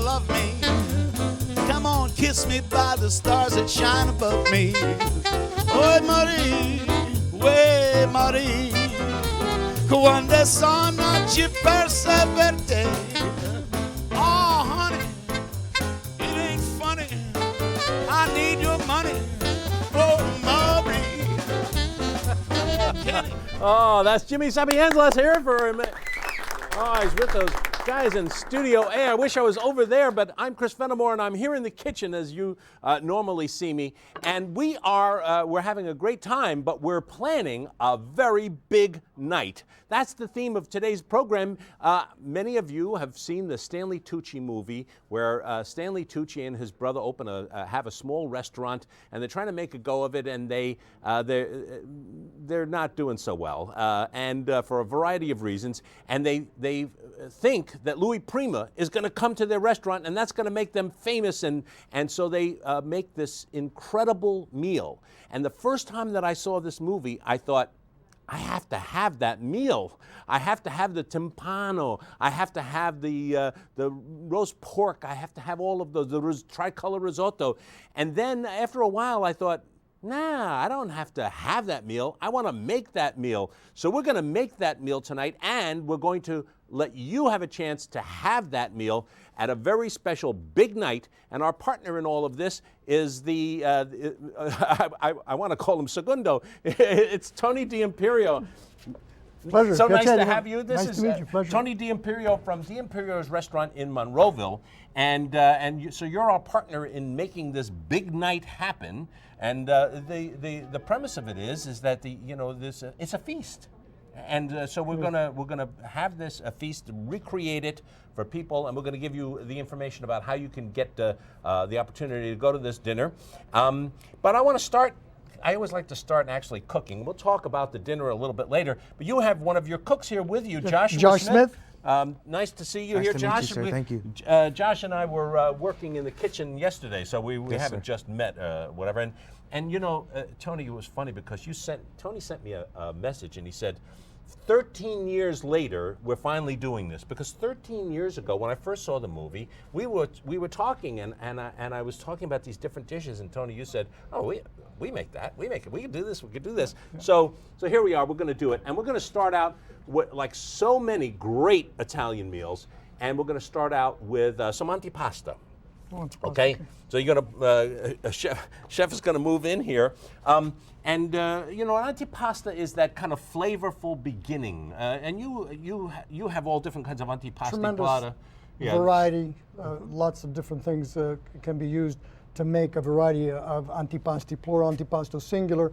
love me. Come on, kiss me by the stars that shine above me. Oh, Marie, ouais, Marie, quando sono ci perse per te. Oh, honey, it ain't funny. I need your money. Oh, Marie. Oh, that's Jimmy Sapienza. Let's hear it for him. Oh, he's with those guys in Studio A. I wish I was over there, but I'm Chris Fenimore, and I'm here in the kitchen as you normally see me. And we're having a great time, but we're planning a very big night. That's the theme of today's program. Many of you have seen the Stanley Tucci movie, where Stanley Tucci and his brother have a small restaurant, and they're trying to make a go of it, and they're not doing so well, and for a variety of reasons. And they think that Louis Prima is going to come to their restaurant, and that's going to make them famous, and so they make this incredible meal. And the first time that I saw this movie, I thought, I have to have that meal. I have to have the timpano. I have to have the roast pork. I have to have all of those, the tricolor risotto. And then after a while, I thought, nah, I don't have to have that meal. I want to make that meal. So we're going to make that meal tonight, and we're going to let you have a chance to have that meal at a very special big night. And our partner in all of this is I want to call him Segundo. It's Tony D'Imperio. Pleasure. So nice to have you. Nice to meet you. Pleasure. Tony D'Imperio from D'Imperio's restaurant in Monroeville, so you're our partner in making this big night happen. And the premise of it is that it's a feast. And so we're gonna have a feast, recreate it for people, and we're gonna give you the information about how you can get the opportunity to go to this dinner. But I want to start. I always like to start actually cooking. We'll talk about the dinner a little bit later. But you have one of your cooks here with you, Josh Smith. Nice to see you here, Josh. Meet you, sir. Thank you. Josh and I were working in the kitchen yesterday, so we haven't just met, whatever. And Tony, it was funny because Tony sent me a message, and he said, 13 years later, we're finally doing this. Because 13 years ago, when I first saw the movie, we were talking, and I was talking about these different dishes, and Tony, you said, oh, we make that, we make it, we can do this, we can do this. Yeah. So here we are, we're going to do it, and we're going to start out with, like so many great Italian meals, and we're going to start out with some antipasto. Okay, so you're gonna chef is gonna move in here, an antipasta is that kind of flavorful beginning, and you have all different kinds of antipasti. Tremendous variety, lots of different things can be used to make a variety of antipasti, plural, antipasto, singular.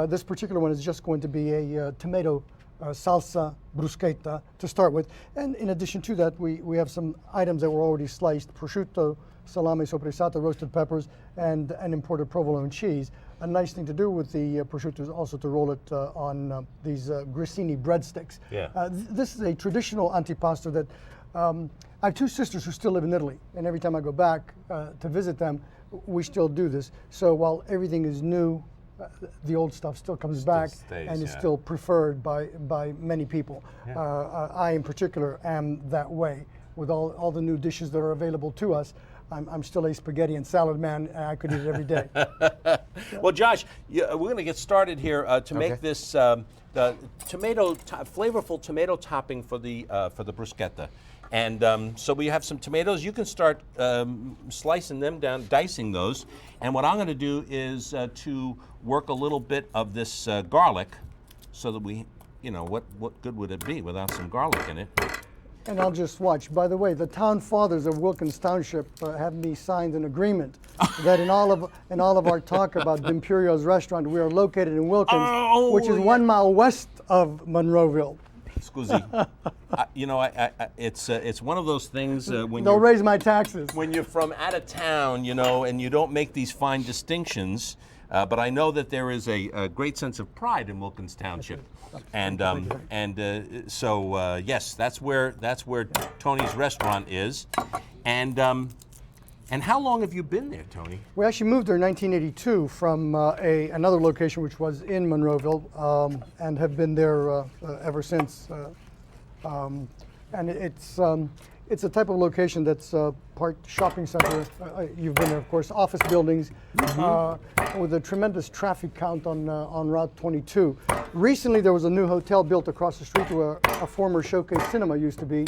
This particular one is just going to be a tomato salsa bruschetta to start with, and in addition to that, we have some items that were already sliced: prosciutto, salami soppressata, roasted peppers, and an imported provolone cheese. A nice thing to do with the prosciutto is also to roll it on these grissini breadsticks. Yeah. This is a traditional antipasto that I have two sisters who still live in Italy, and every time I go back to visit them, we still do this. So while everything is new, the old stuff still comes back and is still preferred by many people. Yeah. I in particular am that way with all the new dishes that are available to us. I'm still a spaghetti and salad man, and I could eat it every day. Well, Josh, we're going to get started here to make this flavorful tomato topping for the bruschetta. And so we have some tomatoes. You can start slicing them down, dicing those. And what I'm going to do is to work a little bit of this garlic, so that what good would it be without some garlic in it? And I'll just watch. By the way, the town fathers of Wilkins Township have me signed an agreement that in all of our talk about D'Imperio's restaurant, we are located in Wilkins, which is 1 mile west of Monroeville. Scusi, it's one of those things when they'll raise my taxes when you're from out of town, and you don't make these fine distinctions. But I know that there is a great sense of pride in Wilkins Township, so yes, that's where Tony's restaurant is, and how long have you been there, Tony? We actually moved there in 1982 from another location which was in Monroeville, and have been there ever since. And it's It's a type of location that's part shopping center. You've been there, of course. Office buildings with a tremendous traffic count on Route 22. Recently, there was a new hotel built across the street where a former Showcase Cinema used to be.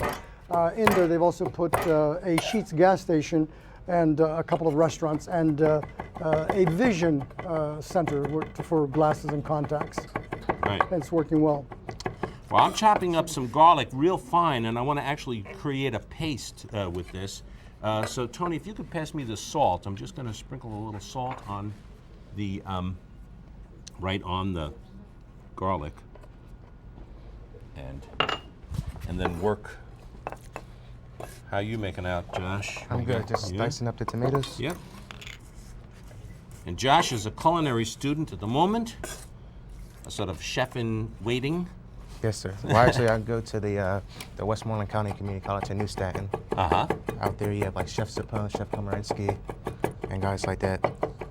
In there, they've also put a Sheetz gas station and a couple of restaurants and a vision center for glasses and contacts. Right. And it's working well. Well, I'm chopping up some garlic real fine, and I want to actually create a paste with this. So, Tony, if you could pass me the salt, I'm just going to sprinkle a little salt on the, right on the garlic, and then work. How you making out, Josh? I'm good. Just dicing up the tomatoes. Yep. And Josh is a culinary student at the moment, a sort of chef in waiting. Yes, sir. Well, actually, I go to the Westmoreland County Community College in New Staten. Out there, you have like Chef Sapone, Chef Komarinsky, and guys like that.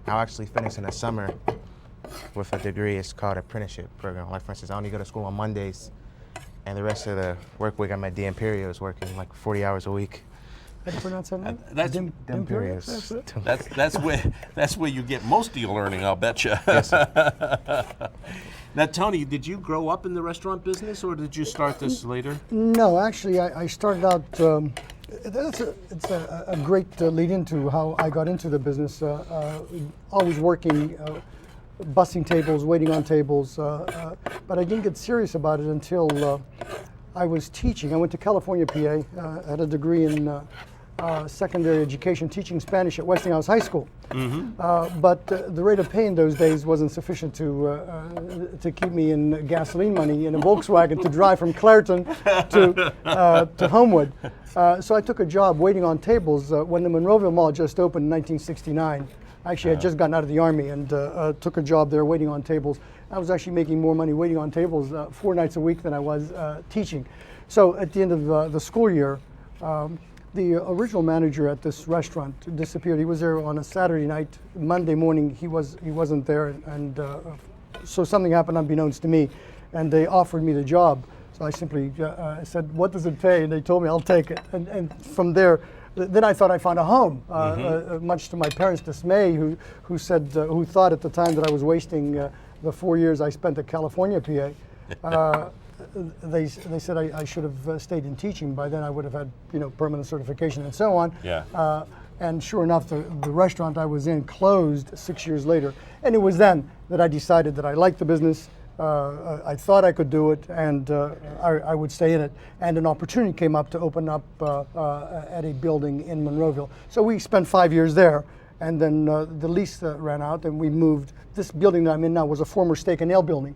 I'll actually finish in the summer with a degree. It's called apprenticeship program. Like, for instance, I only go to school on Mondays, and the rest of the work week I'm at D Imperios working like 40 hours a week. How do you pronounce that name? That's Imperios. that's where you get most of your learning, I'll betcha. Yes, sir. Now, Tony, did you grow up in the restaurant business, or did you start this later? No, actually, I started out. It's a great lead into how I got into the business. Always working, bussing tables, waiting on tables, but I didn't get serious about it until I was teaching. I went to California, PA, had a degree in secondary education, teaching Spanish at Westinghouse High School. But the rate of pay in those days wasn't sufficient to keep me in gasoline money in a Volkswagen to drive from Clairton to Homewood. So I took a job waiting on tables when the Monroeville Mall just opened in 1969. Actually, I had just gotten out of the Army and took a job there waiting on tables. I was actually making more money waiting on tables 4 nights a week than I was teaching. So at the end of the school year, the original manager at this restaurant disappeared. He was there on a Saturday night. Monday morning, he wasn't there, and so something happened unbeknownst to me, and they offered me the job. So I simply said, "What does it pay?" And they told me, "I'll take it." And from there, then I thought I found a home, much to my parents' dismay, who thought at the time that I was wasting the 4 years I spent at California, PA. They said I should have stayed in teaching. By then I would have had permanent certification and so on. Yeah. And sure enough, the restaurant I was in closed 6 years later. And it was then that I decided that I liked the business. I thought I could do it, and I would stay in it. And an opportunity came up to open up at a building in Monroeville. So we spent 5 years there, and then the lease ran out, and we moved. This building that I'm in now was a former steak and ale building.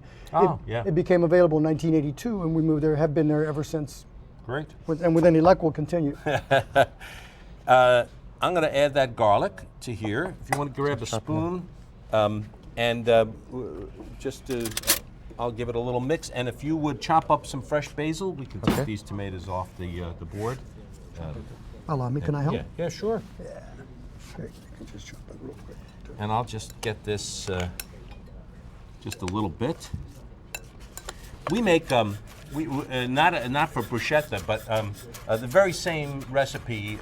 It became available in 1982, and we moved there, have been there ever since. Great. And with any luck, we'll continue. I'm going to add that garlic to here. If you want to grab a spoon, I'll give it a little mix. And if you would chop up some fresh basil, we can take these tomatoes off the board. Allow me, can I help? Yeah, sure. Yeah. Okay, you can just chop that real quick. And I'll just get this just a little bit. We make not for bruschetta, but the very same recipe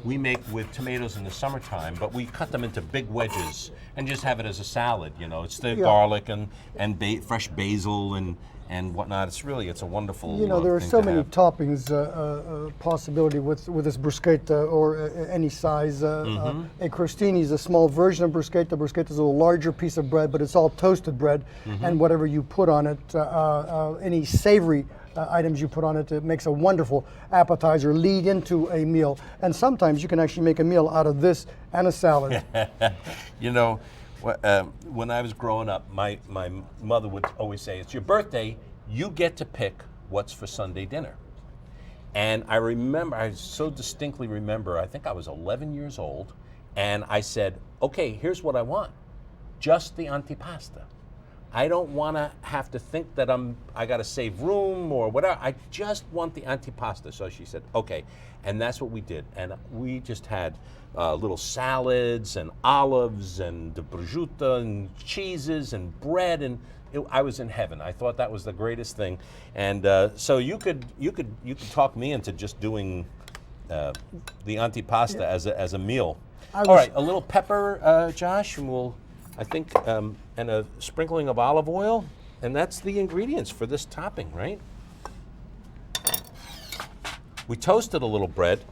we make with tomatoes in the summertime, but we cut them into big wedges and just have it as a salad. It's the garlic and fresh basil and whatnot. It's a wonderful. There are thing so to many have. toppings possibility with this bruschetta or any size. A crostini is a small version of bruschetta. Bruschetta is a little larger piece of bread, but it's all toasted bread, and whatever you put on it, any savory items you put on it, it makes a wonderful appetizer, lead into a meal. And sometimes you can actually make a meal out of this and a salad. When I was growing up, my mother would always say, "It's your birthday, you get to pick what's for Sunday dinner." And I so distinctly remember, I think I was 11 years old, and I said, "Okay, here's what I want, just the antipasta. I don't want to have to think that I got to save room or whatever. I just want the antipasta." So she said, "Okay," and that's what we did. And we just had little salads and olives and the prosciutto and cheeses and bread, and I was in heaven. I thought that was the greatest thing. And so you could talk me into just doing antipasta as a meal. All right, a little pepper, Josh, and I think, and a sprinkling of olive oil, and that's the ingredients for this topping, right? We toasted a little bread,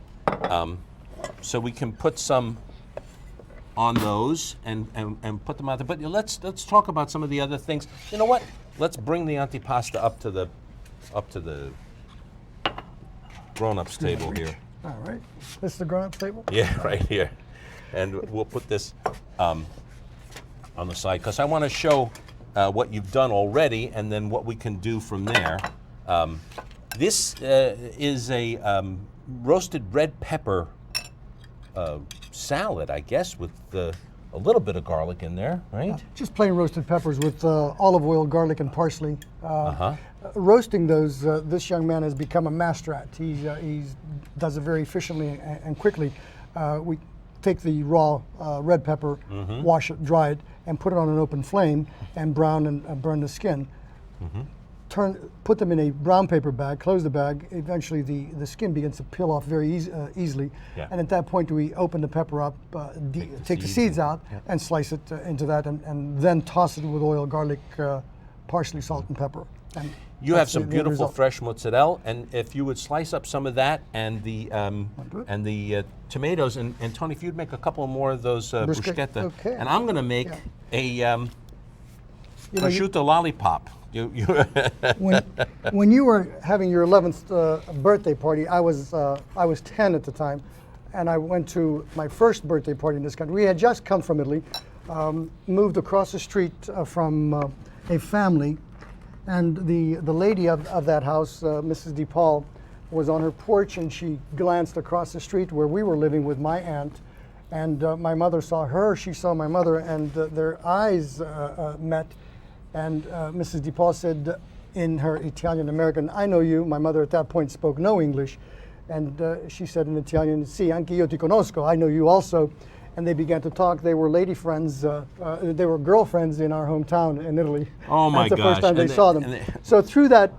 so we can put some on those and put them out there. But let's talk about some of the other things. You know what? Let's bring the antipasta up to the grown-ups table here. All right. This is the grown-ups table? Yeah, right here. And we'll put this on the side because I want to show what you've done already and then what we can do from there. This is a roasted red pepper salad, I guess, with a little bit of garlic in there, right? Just plain roasted peppers with olive oil, garlic, and parsley. Roasting those, this young man has become a master at. He does it very efficiently and quickly. We take the raw red pepper, wash it, dry it, and put it on an open flame and brown and burn the skin. Put them in a brown paper bag, close the bag. Eventually the skin begins to peel off very easily. Yeah. And at that point we open the pepper up, take the seeds out and slice it into that and then toss it with oil, garlic, parsley, salt, and pepper. And you have some beautiful fresh mozzarella, and if you would slice up some of that and the tomatoes, and Tony, if you'd make a couple more of those bruschetta, okay. And I'm going to make a prosciutto lollipop. When you were having your 11th birthday party, I was 10 at the time, and I went to my first birthday party in this country. We had just come from Italy, moved across the street from a family, and the lady of that house, Mrs. DePaul, was on her porch, and she glanced across the street where we were living with my aunt, and my mother saw her, she saw my mother, and their eyes met. And Mrs. DePaul said in her Italian-American, "I know you." My mother at that point spoke no English. And she said in Italian, "Sì, anche io ti conosco." I know you also. And they began to talk. They were lady friends. They were girlfriends in our hometown in Italy. Oh my gosh! That's the first time they saw them. So through that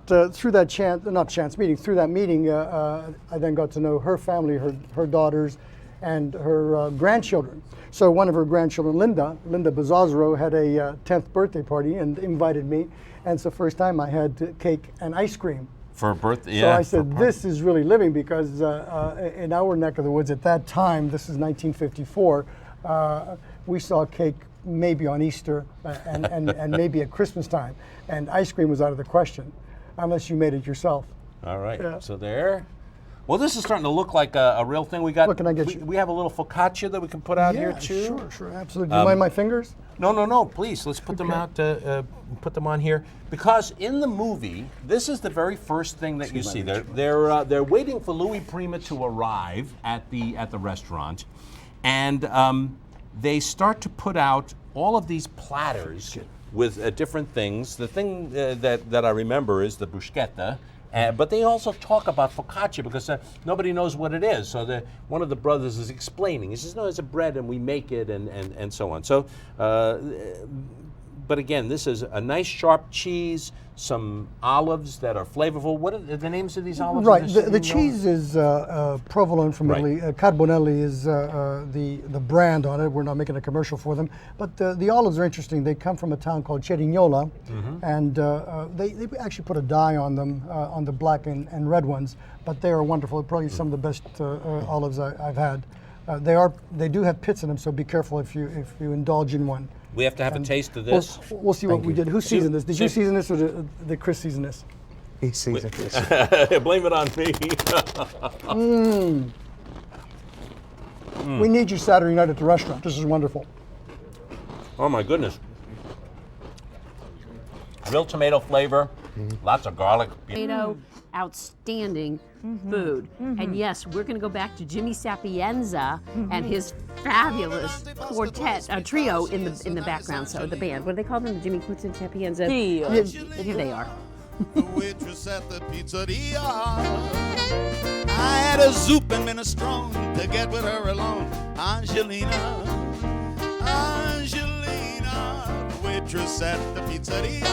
meeting, I then got to know her family, her daughters, and her grandchildren. So one of her grandchildren, Linda Bazazzaro, had a 10th birthday party and invited me. And it's the first time I had cake and ice cream. For a birthday, So I said, this is really living, because in our neck of the woods at that time, this is 1954, we saw cake maybe on Easter and maybe at Christmas time. And ice cream was out of the question, unless you made it yourself. All right, so there. Well, this is starting to look like a real thing. We got. What can I get you? We have a little focaccia that we can put out here too. Sure, absolutely. Do you mind my fingers? No, please. Let's put them out. Put them on here, because in the movie, this is the very first thing that you see. They're waiting for Louis Prima to arrive at the restaurant, and they start to put out all of these platters with different things. The thing that I remember is the bruschetta. But they also talk about focaccia because nobody knows what it is. So one of the brothers is explaining. He says, "No, it's a bread and we make it," and so on. So, but again, this is a nice sharp cheese, some olives that are flavorful. What are the names of these olives? Right, the cheese is provolone from Italy. Carbonelli is the brand on it. We're not making a commercial for them. But the olives are interesting. They come from a town called Cerignola, and they actually put a dye on them, on the black and red ones. But they are wonderful. Probably some of the best olives I've had. They do have pits in them, so be careful if you indulge in one. We have to have a taste of this. We'll see what we did. Who seasoned this? Did you season this, or did Chris season this? He seasoned this. Blame it on me. We need you Saturday night at the restaurant. This is wonderful. Oh my goodness. Real tomato flavor, lots of garlic. Tomato, outstanding food. And yes, we're going to go back to Jimmy Sapienza and his fabulous trio in the background. So the band, what do they call them? The Jimmy Coots and Sapienza. Here they are. The waitress at the pizzeria. I had a soup and minestrone to get with her alone. Angelina, the waitress at the pizzeria.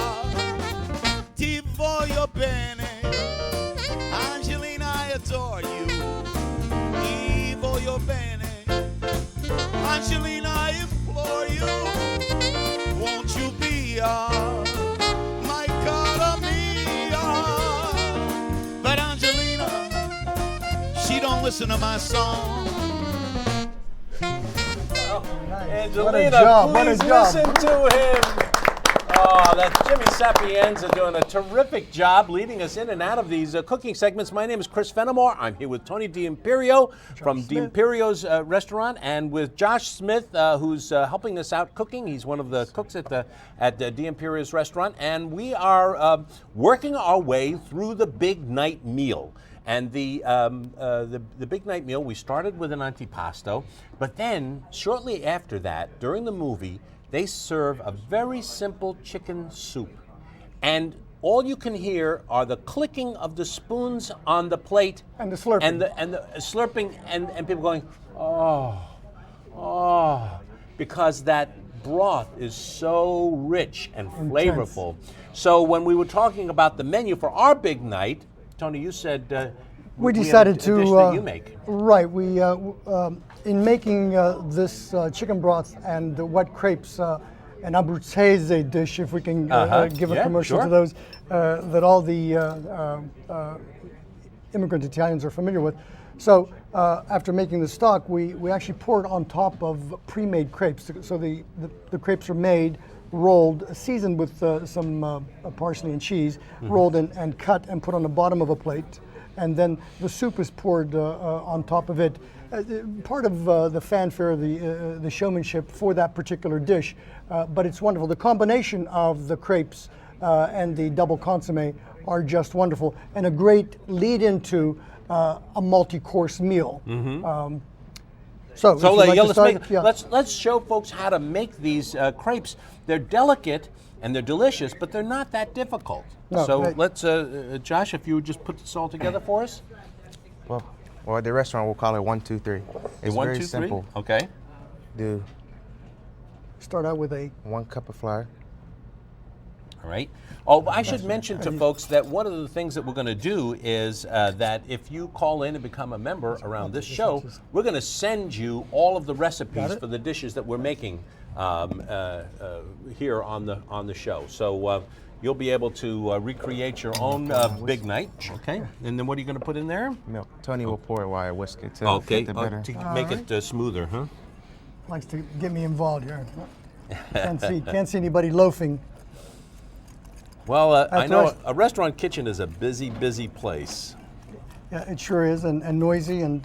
Ti voglio bene, Angelina, I adore you. Angelina, I implore you, won't you be my cara mia? But Angelina, she don't listen to my song. Angelina, What a please job. listen to him. Oh, that's Jimmy Sapienza doing a terrific job leading us in and out of these cooking segments. My name is Chris Fenimore. I'm here with Tony D'Imperio from D'Imperio's restaurant, and with Josh Smith, who's helping us out cooking. He's one of the cooks at D'Imperio's restaurant, and we are working our way through the big night meal. And the big night meal, we started with an antipasto, but then shortly after that, during the movie, they serve a very simple chicken soup. And all you can hear are the clicking of the spoons on the plate. And the slurping. And the slurping and people going, oh, because that broth is so rich and flavorful. So when we were talking about the menu for our big night, Tony, you said we decided have a dish that you make. Right. We in making this chicken broth and the wet crepes, an abruzzese dish, if we can give a commercial to those, that all the immigrant Italians are familiar with. So after making the stock, we actually pour it on top of pre-made crepes. So the crepes are made, rolled, seasoned with some parsley and cheese, rolled and cut and put on the bottom of a plate. And then the soup is poured on top of it. Part of the fanfare, the showmanship for that particular dish, but it's wonderful. The combination of the crepes and the double consomme are just wonderful, and a great lead into a multi-course meal. Let's show folks how to make these crepes. They're delicate and they're delicious, but they're not that difficult. No, so let's, Josh, if you would just put this all together for us. Well, at the restaurant we'll call it 1, 2, 3. It's one, very two, simple. Three? Okay. Do start out with 1 cup of flour. All right. Oh, I should mention to folks that one of the things that we're going to do is that if you call in and become a member around this show, we're going to send you all of the recipes for the dishes that we're making here on the show. So you'll be able to recreate your own big night. Okay. And then what are you going to put in there? Milk. Tony will pour it while I whisk it to Okay. get the butter. To make it smoother, huh? likes to get me involved here. Can't see anybody loafing. Well, I know a restaurant kitchen is a busy, busy place. Yeah, it sure is, and noisy and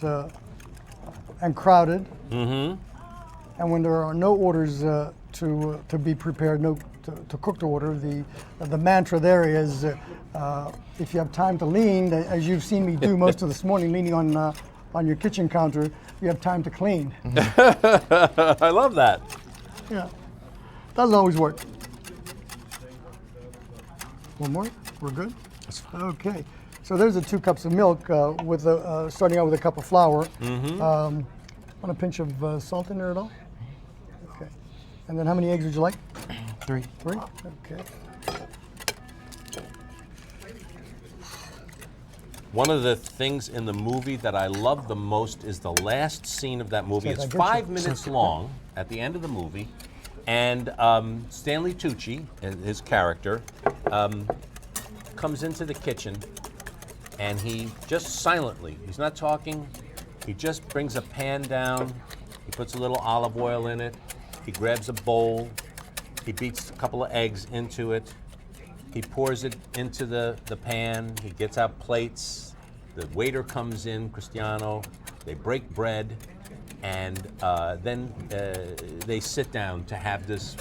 crowded. Mm-hmm. And when there are no orders to be prepared, to cook to order, the mantra there is, if you have time to lean, as you've seen me do most of this morning, leaning on your kitchen counter, you have time to clean. I love that. Yeah, doesn't always work. One more, we're good? Okay, so there's the 2 cups of milk with starting out with a cup of flour. Mm-hmm. Want a pinch of salt in there at all? Okay, and then how many eggs would you like? 3. 3, okay. One of the things in the movie that I love the most is the last scene of that movie. It's 5 minutes long at the end of the movie. And Stanley Tucci, his character, comes into the kitchen and he just silently, he's not talking, he just brings a pan down, he puts a little olive oil in it, he grabs a bowl, he beats a couple of eggs into it, he pours it into the pan, he gets out plates, the waiter comes in, Cristiano, they break bread, and then they sit down to have this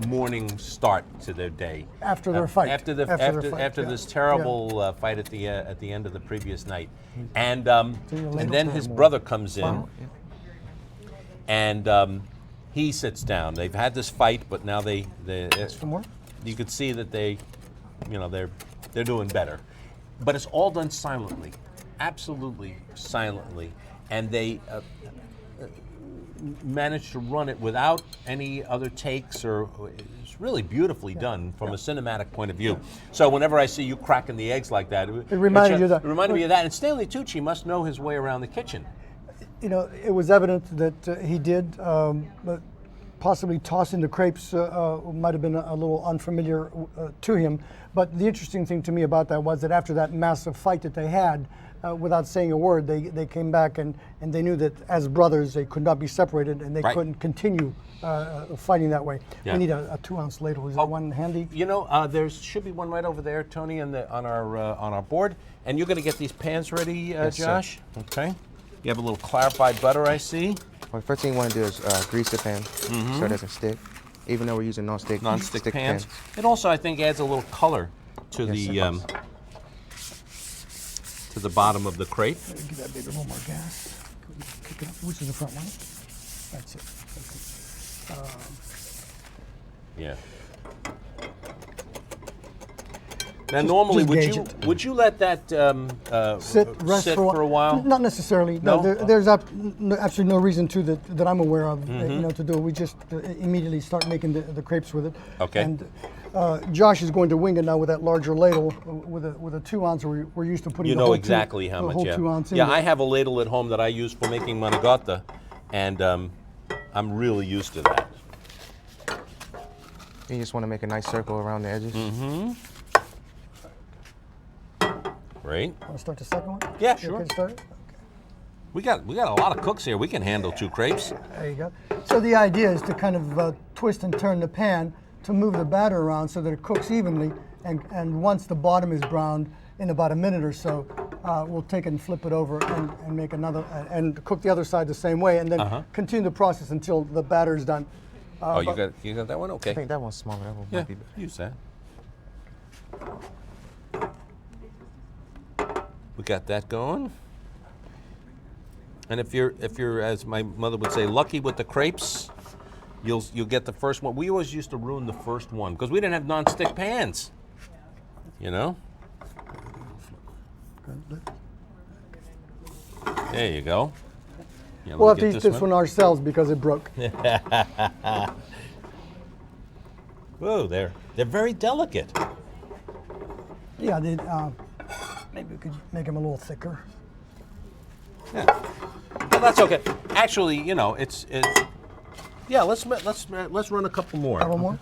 morning start to their day. After their fight. After this terrible fight at the end of the previous night, and then his brother comes in, and he sits down. They've had this fight, but now they you could see that they're doing better, but it's all done silently, absolutely silently, and they managed to run it without any other takes, or it's really beautifully done from a cinematic point of view. So whenever I see you cracking the eggs like that, it reminded you of that. It reminded me of that. And Stanley Tucci must know his way around the kitchen. You know, it was evident that he did, but possibly tossing the crepes might have been a little unfamiliar to him. But the interesting thing to me about that was that after that massive fight that they had, without saying a word, they came back and they knew that as brothers they could not be separated, and they couldn't continue fighting that way. Yeah. We need a 2-ounce ladle. Is that one handy? You know, there should be one right over there, Tony, on our board. And you're going to get these pans ready, Yes, Josh? Okay. You have a little clarified butter, I see. Well, the first thing you want to do is grease the pan so it doesn't stick, even though we're using non-stick Pans. It also, I think, adds a little color to the bottom of the crepe. Give that baby a little more gas. Kick it up. Which is the front one? That's it. Okay. Yeah. Now, normally, would you let that Rest for a while? Not necessarily. No, there's absolutely no reason to that I'm aware of. You know, to do it. We just immediately start making the crepes with it. Okay. And Josh is going to wing it now with that larger ladle with a 2-ounce. We're used to putting. You know exactly how much. Whole 2 ounce in yeah, there. I have a ladle at home that I use for making manicotti, and I'm really used to that. You just want to make a nice circle around the edges. Great. Want to start the second one? Yeah, You sure. okay to start it? We got a lot of cooks here. We can handle 2 crepes. There you go. So the idea is to kind of twist and turn the pan to move the batter around so that it cooks evenly. And once the bottom is browned, in about a minute or so, we'll take it and flip it over and make another, and cook the other side the same way, and then continue the process until the batter is done. Oh, you got that one? I Okay. think that one's smaller. That one might be better. Use that. We got that going. And if you're, as my mother would say, lucky with the crepes, you'll get the first one. We always used to ruin the first one because we didn't have non-stick pans. You know? There you go. Yeah, We'll have to eat this one ourselves because it broke. Whoa, they're very delicate. Yeah, maybe we could make them a little thicker. Yeah. Well, that's okay. Actually, you know, yeah, let's run a couple more. Couple more?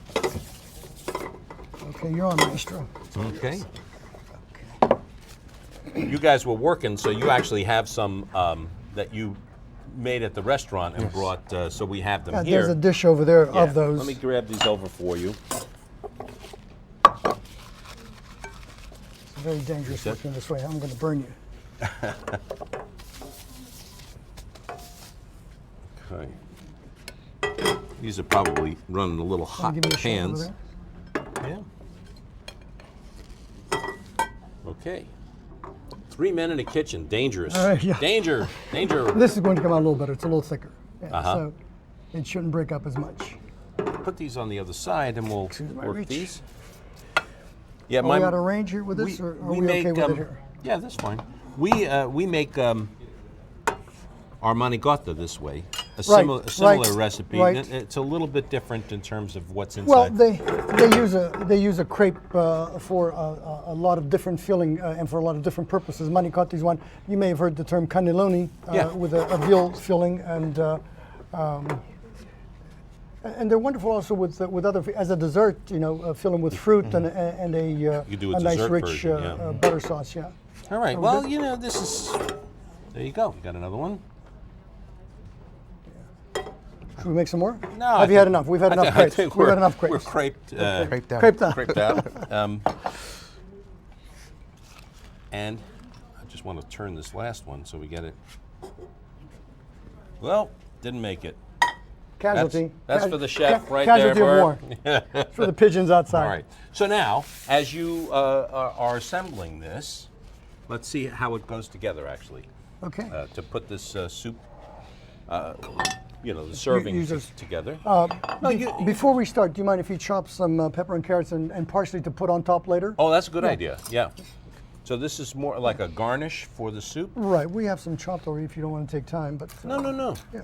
Okay, you're on, Maestro. Okay. You guys were working, so you actually have some that you made at the restaurant and brought, so we have them here. There's a dish over there of those. Let me grab these over for you. It's very dangerous working this way. I'm going to burn you. Okay. These are probably running a little hot Give me a shot over pans. there. Yeah. Okay. 3 men in a kitchen. Dangerous. Yeah. Danger. Danger. This is going to come out a little better. It's a little thicker. Yeah, Uh-huh. So it shouldn't break up as much. Put these on the other side and we'll my work reach. these. Yeah, Are we out of range here with this, or are we make, okay with it here? Yeah, that's fine. We make our manicotti this way. A similar recipe. right. It's a little bit different in terms of what's inside. Well, they use a crepe for a lot of different filling and for a lot of different purposes. Manicotti is one. You may have heard the term cannelloni with a veal filling, and they're wonderful also with other as a dessert. You know, fill them with fruit and a You do a nice dessert rich version, butter sauce. Yeah. All right. Well, you know, this is. There you go. You got another one. Should we make some more? No. Have you had enough? We've had enough crepes. We've had enough crepes. We're creped. Creped out. Creped out. Creped out. And I just want to turn this last one so we get it. Well, didn't make it. Casualty. That's for the chef right casualty there. of war. For the pigeons outside. All right. So now, as you are assembling this, let's see how it goes together, actually. Okay. To put this soup, you know, the serving use together. Before we start, do you mind if you chop some pepper and carrots and parsley to put on top later? Oh, that's a good idea. Yeah. So this is more like a garnish for the soup? Right. We have some chopped already if you don't want to take time. But No. Yeah.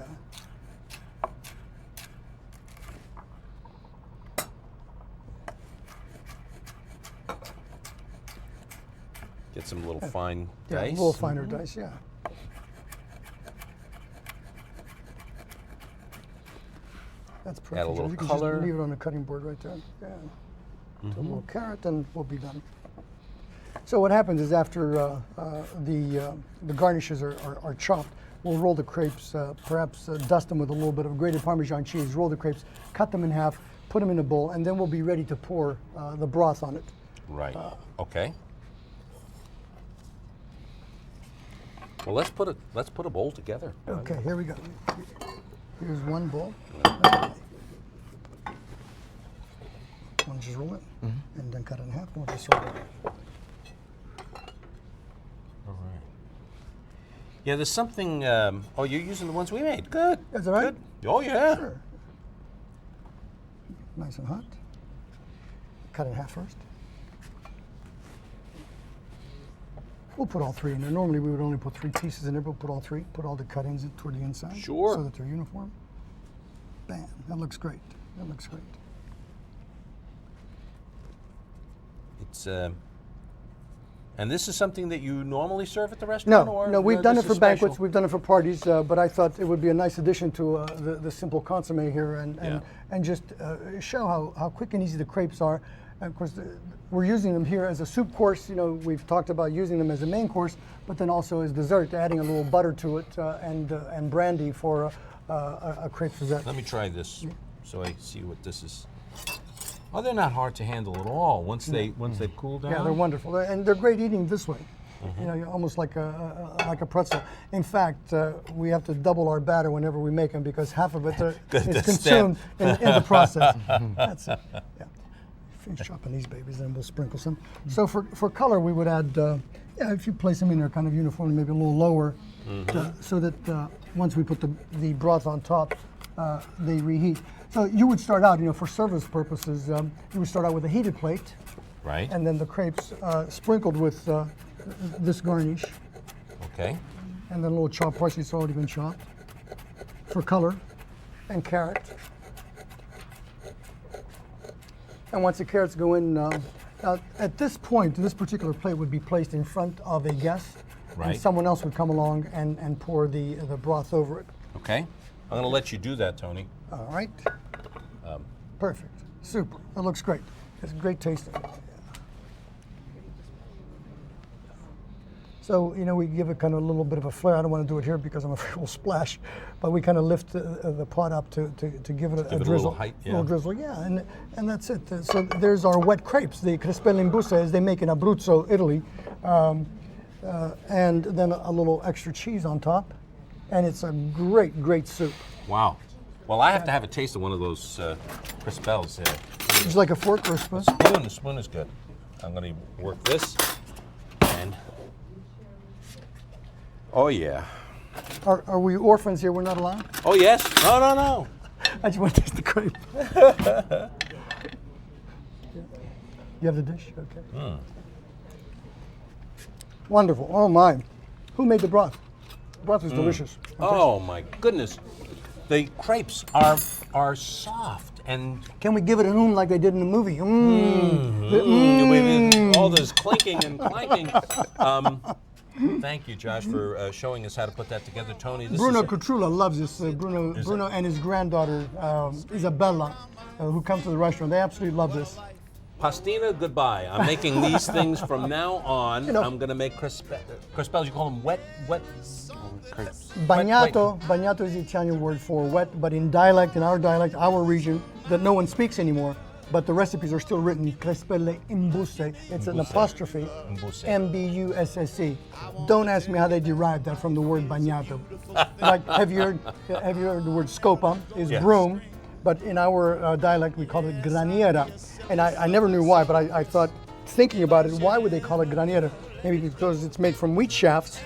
Get some little fine Yeah, dice. a little finer dice. Yeah. That's perfect. Add a little you can color. Just leave it on the cutting board right there. Yeah. So a little carrot, and we'll be done. So what happens is after the garnishes are chopped, we'll roll the crepes, perhaps dust them with a little bit of grated Parmesan cheese, roll the crepes, cut them in half, put them in a bowl, and then we'll be ready to pour the broth on it. Right. Okay. Well, let's put a bowl together. Okay, here we go. Here's one bowl. We'll just roll it, and then cut it in half, and we'll just roll it. All right. Yeah, there's something. Oh, you're using the ones we made. Good. Is that right? Good. Oh yeah. Sure. Nice and hot. Cut it in half first. We'll put all three in there. Normally we would only put 3 pieces in there, but we'll put all 3. Put all the cuttings toward the inside. Sure. So that they're uniform. Bam. That looks great. That looks great. It's and this is something that you normally serve at the restaurant? No, or no, we've done it this for is banquets, special? we've done it for parties, but I thought it would be a nice addition to the simple consomme here, and just show how quick and easy the crepes are. And of course, we're using them here as a soup course. You know, we've talked about using them as a main course, but then also as dessert, adding a little butter to it and brandy for a crepe dessert. Let me try this so I see what this is. Oh, they're not hard to handle at all once they've cooled down. Yeah, they're wonderful, and they're great eating this way. You know, almost like a pretzel. In fact, we have to double our batter whenever we make them because half of it is consumed in the process. That's it. Yeah. Finish chopping these babies, then we'll sprinkle some. So for color, we would add, if you place them in there kind of uniformly, maybe a little lower, so that once we put the broth on top, they reheat. So you would start out, for service purposes, you would start out with a heated plate. Right. And then the crepes sprinkled with this garnish. Okay. And then a little chopped parsley, it's already been chopped. For color, and carrot. And once the carrots go in, at this point, this particular plate would be placed in front of a guest. Right. And someone else would come along and pour the broth over it. Okay. I'm going to let you do that, Tony. All right. Perfect. Super. That looks great. It's great tasting. So, we give it kind of a little bit of a flare. I don't want to do it here because I'm afraid we'll splash, but we kind of lift the pot up to give it a drizzle. A little height, yeah. A little drizzle, yeah, and that's it. So there's our wet crepes, the crespelle in busta, as they make in Abruzzo, Italy, and then a little extra cheese on top, and it's a great, great soup. Wow. Well, I have to have a taste of one of those crespelles here. Would you like a fork or a spoon? The spoon is good. I'm going to work this, and oh yeah. Are we orphans here? We're not allowed? Oh yes. No. I just want to taste the crepe. You have the dish? Okay. Wonderful. Oh my. Who made the broth? The broth is delicious. Oh my goodness. The crepes are soft and can we give it an like they did in the movie? All this clinking and clanking. Thank you, Josh, for showing us how to put that together. Tony, this Bruno is Cutrula loves this. Bruno and his granddaughter, Isabella, who come to the restaurant, they absolutely love this. Pastina, goodbye. I'm making these things from now on. I'm going to make crespelles. You call them wet crepes. Bagnato is the Italian word for wet, but in our dialect, our region, that no one speaks anymore, but the recipes are still written, crespelle in busse. It's an apostrophe, M-B-U-S-S-E. Don't ask me how they derived that from the word bagnato. Like, have you heard the word scopa is broom, but in our dialect we call it graniera. And I never knew why, but I thought, thinking about it, why would they call it graniera? Maybe because it's made from wheat shafts,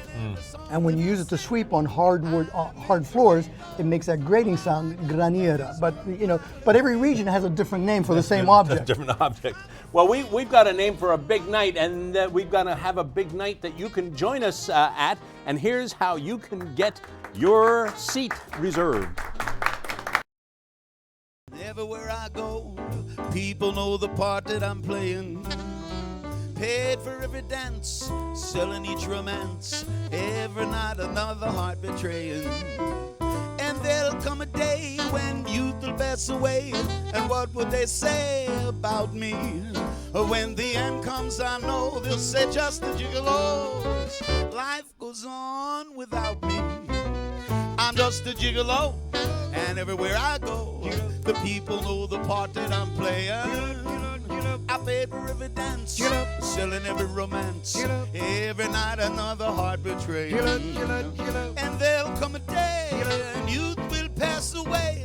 and when you use it to sweep on hard floors, it makes that grating sound, graniera. But every region has a different name for the same object. Different object. Well, we've got a name for a big night, and we've got to have a big night that you can join us at. And here's how you can get your seat reserved. Everywhere I go, people know the part that I'm playing. Paid for every dance, selling each romance, every night another heart betraying. And there'll come a day when youth will pass away, and what would they say about me? When the end comes, I know they'll say just the gigolos. Life goes on without me. I'm just a gigolo, and everywhere I go, the people know the part that I'm playing. I paid for every dance, selling every romance, every night another heart betrayed. And there'll come a day, and youth will pass away.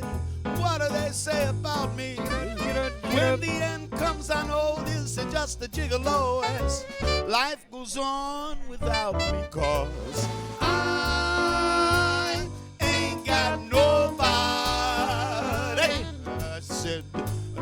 What do they say about me? When the end comes, I know this is just a gigolo, as life goes on without me, 'cause I ain't got nobody. I said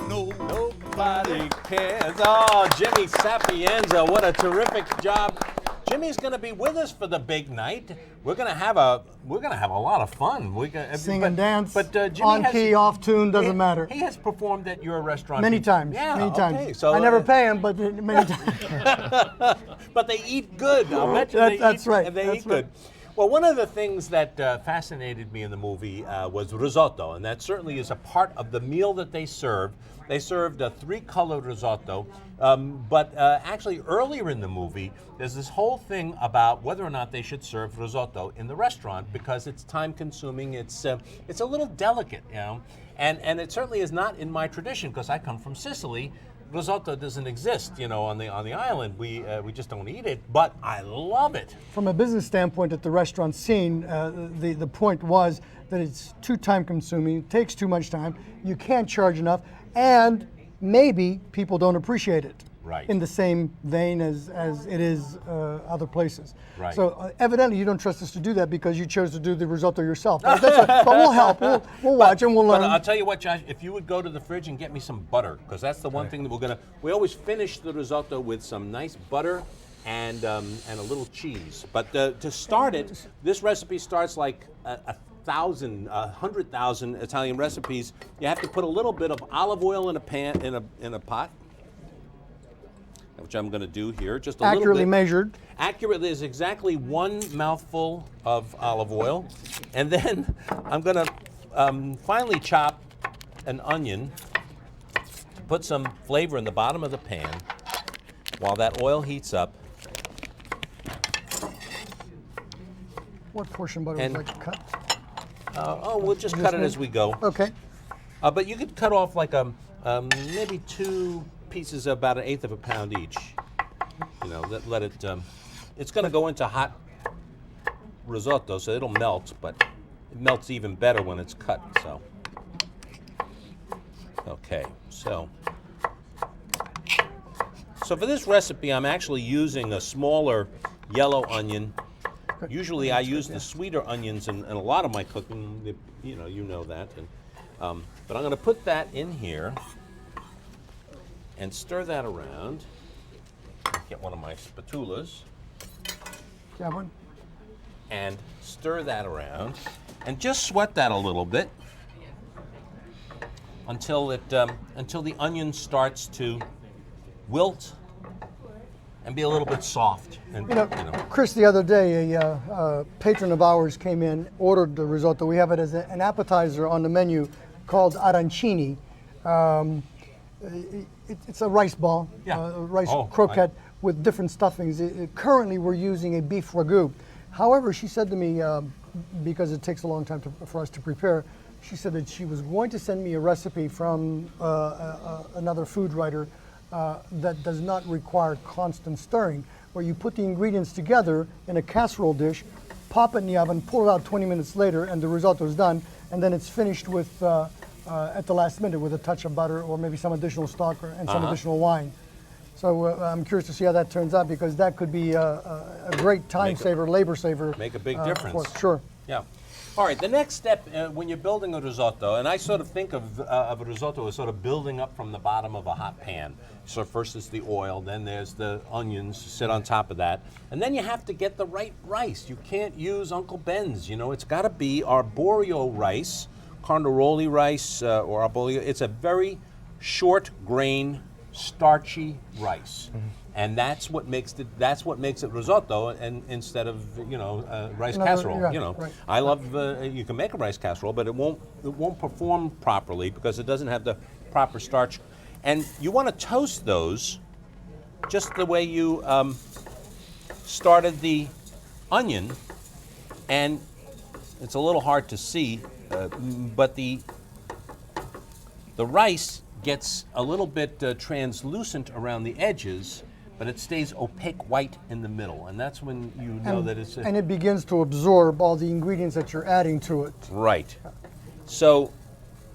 nobody cares. Oh, Jimmy Sapienza, what a terrific job. Jimmy's going to be with us for the big night. We're going to have a lot of fun. Sing and dance. But Jimmy on key, off tune, doesn't matter. He has performed at your restaurant many times. Yeah, many times. Okay, so I never pay him, but many times. But they eat good. I'll bet you that's right. They eat good. Well, one of the things that fascinated me in the movie was risotto, and that certainly is a part of the meal that they served. They served a 3-colored risotto, but actually earlier in the movie, there's this whole thing about whether or not they should serve risotto in the restaurant because it's time-consuming. It's a little delicate, you know, and it certainly is not in my tradition because I come from Sicily. Risotto doesn't exist, you know, on the island. We just don't eat it, but I love it. From a business standpoint, at the restaurant scene, the point was that it's too time-consuming, takes too much time, you can't charge enough, and maybe people don't appreciate it. Right. In the same vein as it is other places. Right. So evidently you don't trust us to do that because you chose to do the risotto yourself. But we'll help. We'll watch and we'll learn. But I'll tell you what, Josh, if you would go to the fridge and get me some butter, because that's the one thing that we always finish the risotto with some nice butter and a little cheese. But to start it, this recipe starts like 100,000 Italian recipes. You have to put a little bit of olive oil in a pan, in a pot, which I'm going to do here, just a little bit. Accurately measured. Accurately is exactly 1 mouthful of olive oil. And then I'm going to finely chop an onion, put some flavor in the bottom of the pan while that oil heats up. What portion butter would you like to cut? We'll just cut it as we go. Okay. But you could cut off like maybe 2 pieces about 1/8 of a pound each. You know, let it. It's going to go into hot risotto, so it'll melt. But it melts even better when it's cut. So, okay. So for this recipe, I'm actually using a smaller yellow onion. Usually, I use the sweeter onions in a lot of my cooking. You know that. And, but I'm going to put that in here and stir that around. Get one of my spatulas. Have one? And stir that around. And just sweat that a little bit until the onion starts to wilt and be a little bit soft. And, Chris, the other day, a patron of ours came in, ordered the risotto. We have it as an appetizer on the menu called arancini. It's a rice ball, rice croquette with different stuffings. Currently, we're using a beef ragu. However, she said to me, because it takes a long time for us to prepare, she said that she was going to send me a recipe from another food writer that does not require constant stirring, where you put the ingredients together in a casserole dish, pop it in the oven, pull it out 20 minutes later, and the risotto is done, and then it's finished with at the last minute with a touch of butter or maybe some additional stock and some additional wine. So I'm curious to see how that turns out, because that could be a great time saver, labor saver. Make a big difference. Sure. Yeah. All right, the next step when you're building a risotto, and I sort of think of a risotto as sort of building up from the bottom of a hot pan. So first is the oil, then there's the onions sit on top of that, and then you have to get the right rice. You can't use Uncle Ben's, it's got to be arborio rice, carnaroli rice or arborio. It's a very short grain, starchy rice. And that's what makes it risotto, and instead of rice casserole. Yeah, right. I love you can make a rice casserole, but it won't perform properly because it doesn't have the proper starch. And you want to toast those just the way you started the onion. And it's a little hard to see, but the rice gets a little bit translucent around the edges, but it stays opaque white in the middle, and that's when you know that it's and it begins to absorb all the ingredients that you're adding to it. Right. So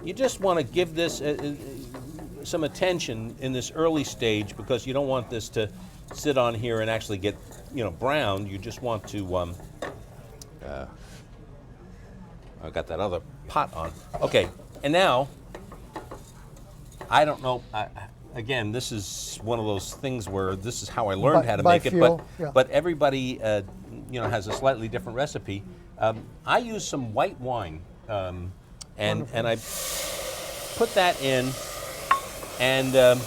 you just want to give this some attention in this early stage, because you don't want this to sit on here and actually get brown. You just want to I've got that other pot on. Okay, and now I don't know. Again, this is one of those things where this is how I learned how to make it, but everybody has a slightly different recipe. I use some white wine, and I put that in, and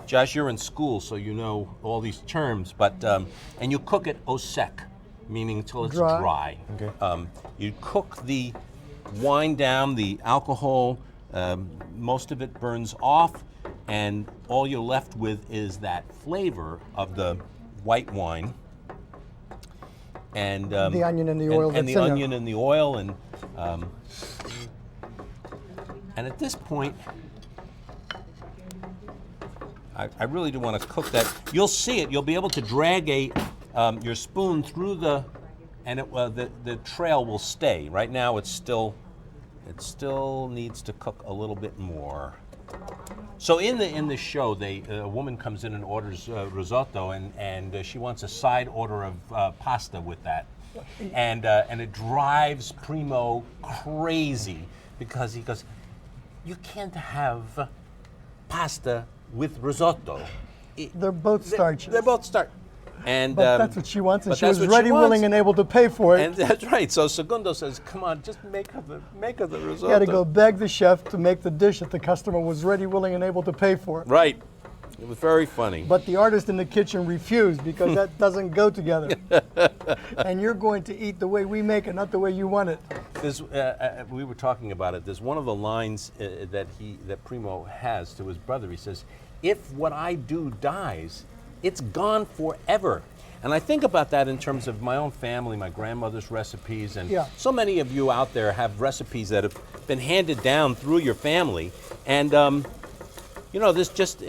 Josh, you're in school, so you know all these terms, but and you cook it au sec, meaning until it's dry. Okay. You cook the wine down, the alcohol. Most of it burns off, and all you're left with is that flavor of the white wine, and the onion and the oil, and the onion and the oil, and at this point, I really do want to cook that. You'll see it. You'll be able to drag your spoon through and the trail will stay. Right now, it still needs to cook a little bit more. So in the show, a woman comes in and orders risotto, and she wants a side order of pasta with that, and it drives Primo crazy, because he goes, "You can't have pasta with risotto. They're both starches. They're both starch." And but that's what she wants, and but she was that's what ready, she wants. willing, and able to pay for it. And that's right. So Segundo says, "Come on, just make her the risotto." You had to go beg the chef to make the dish that the customer was ready, willing, and able to pay for it. Right. It was very funny. But the artist in the kitchen refused, because that doesn't go together. And you're going to eat the way we make it, not the way you want it. We were talking about it. There's one of the lines that Primo has to his brother. He says, "If what I do dies, it's gone forever." And I think about that in terms of my own family, my grandmother's recipes, and so many of you out there have recipes that have been handed down through your family. And, this just,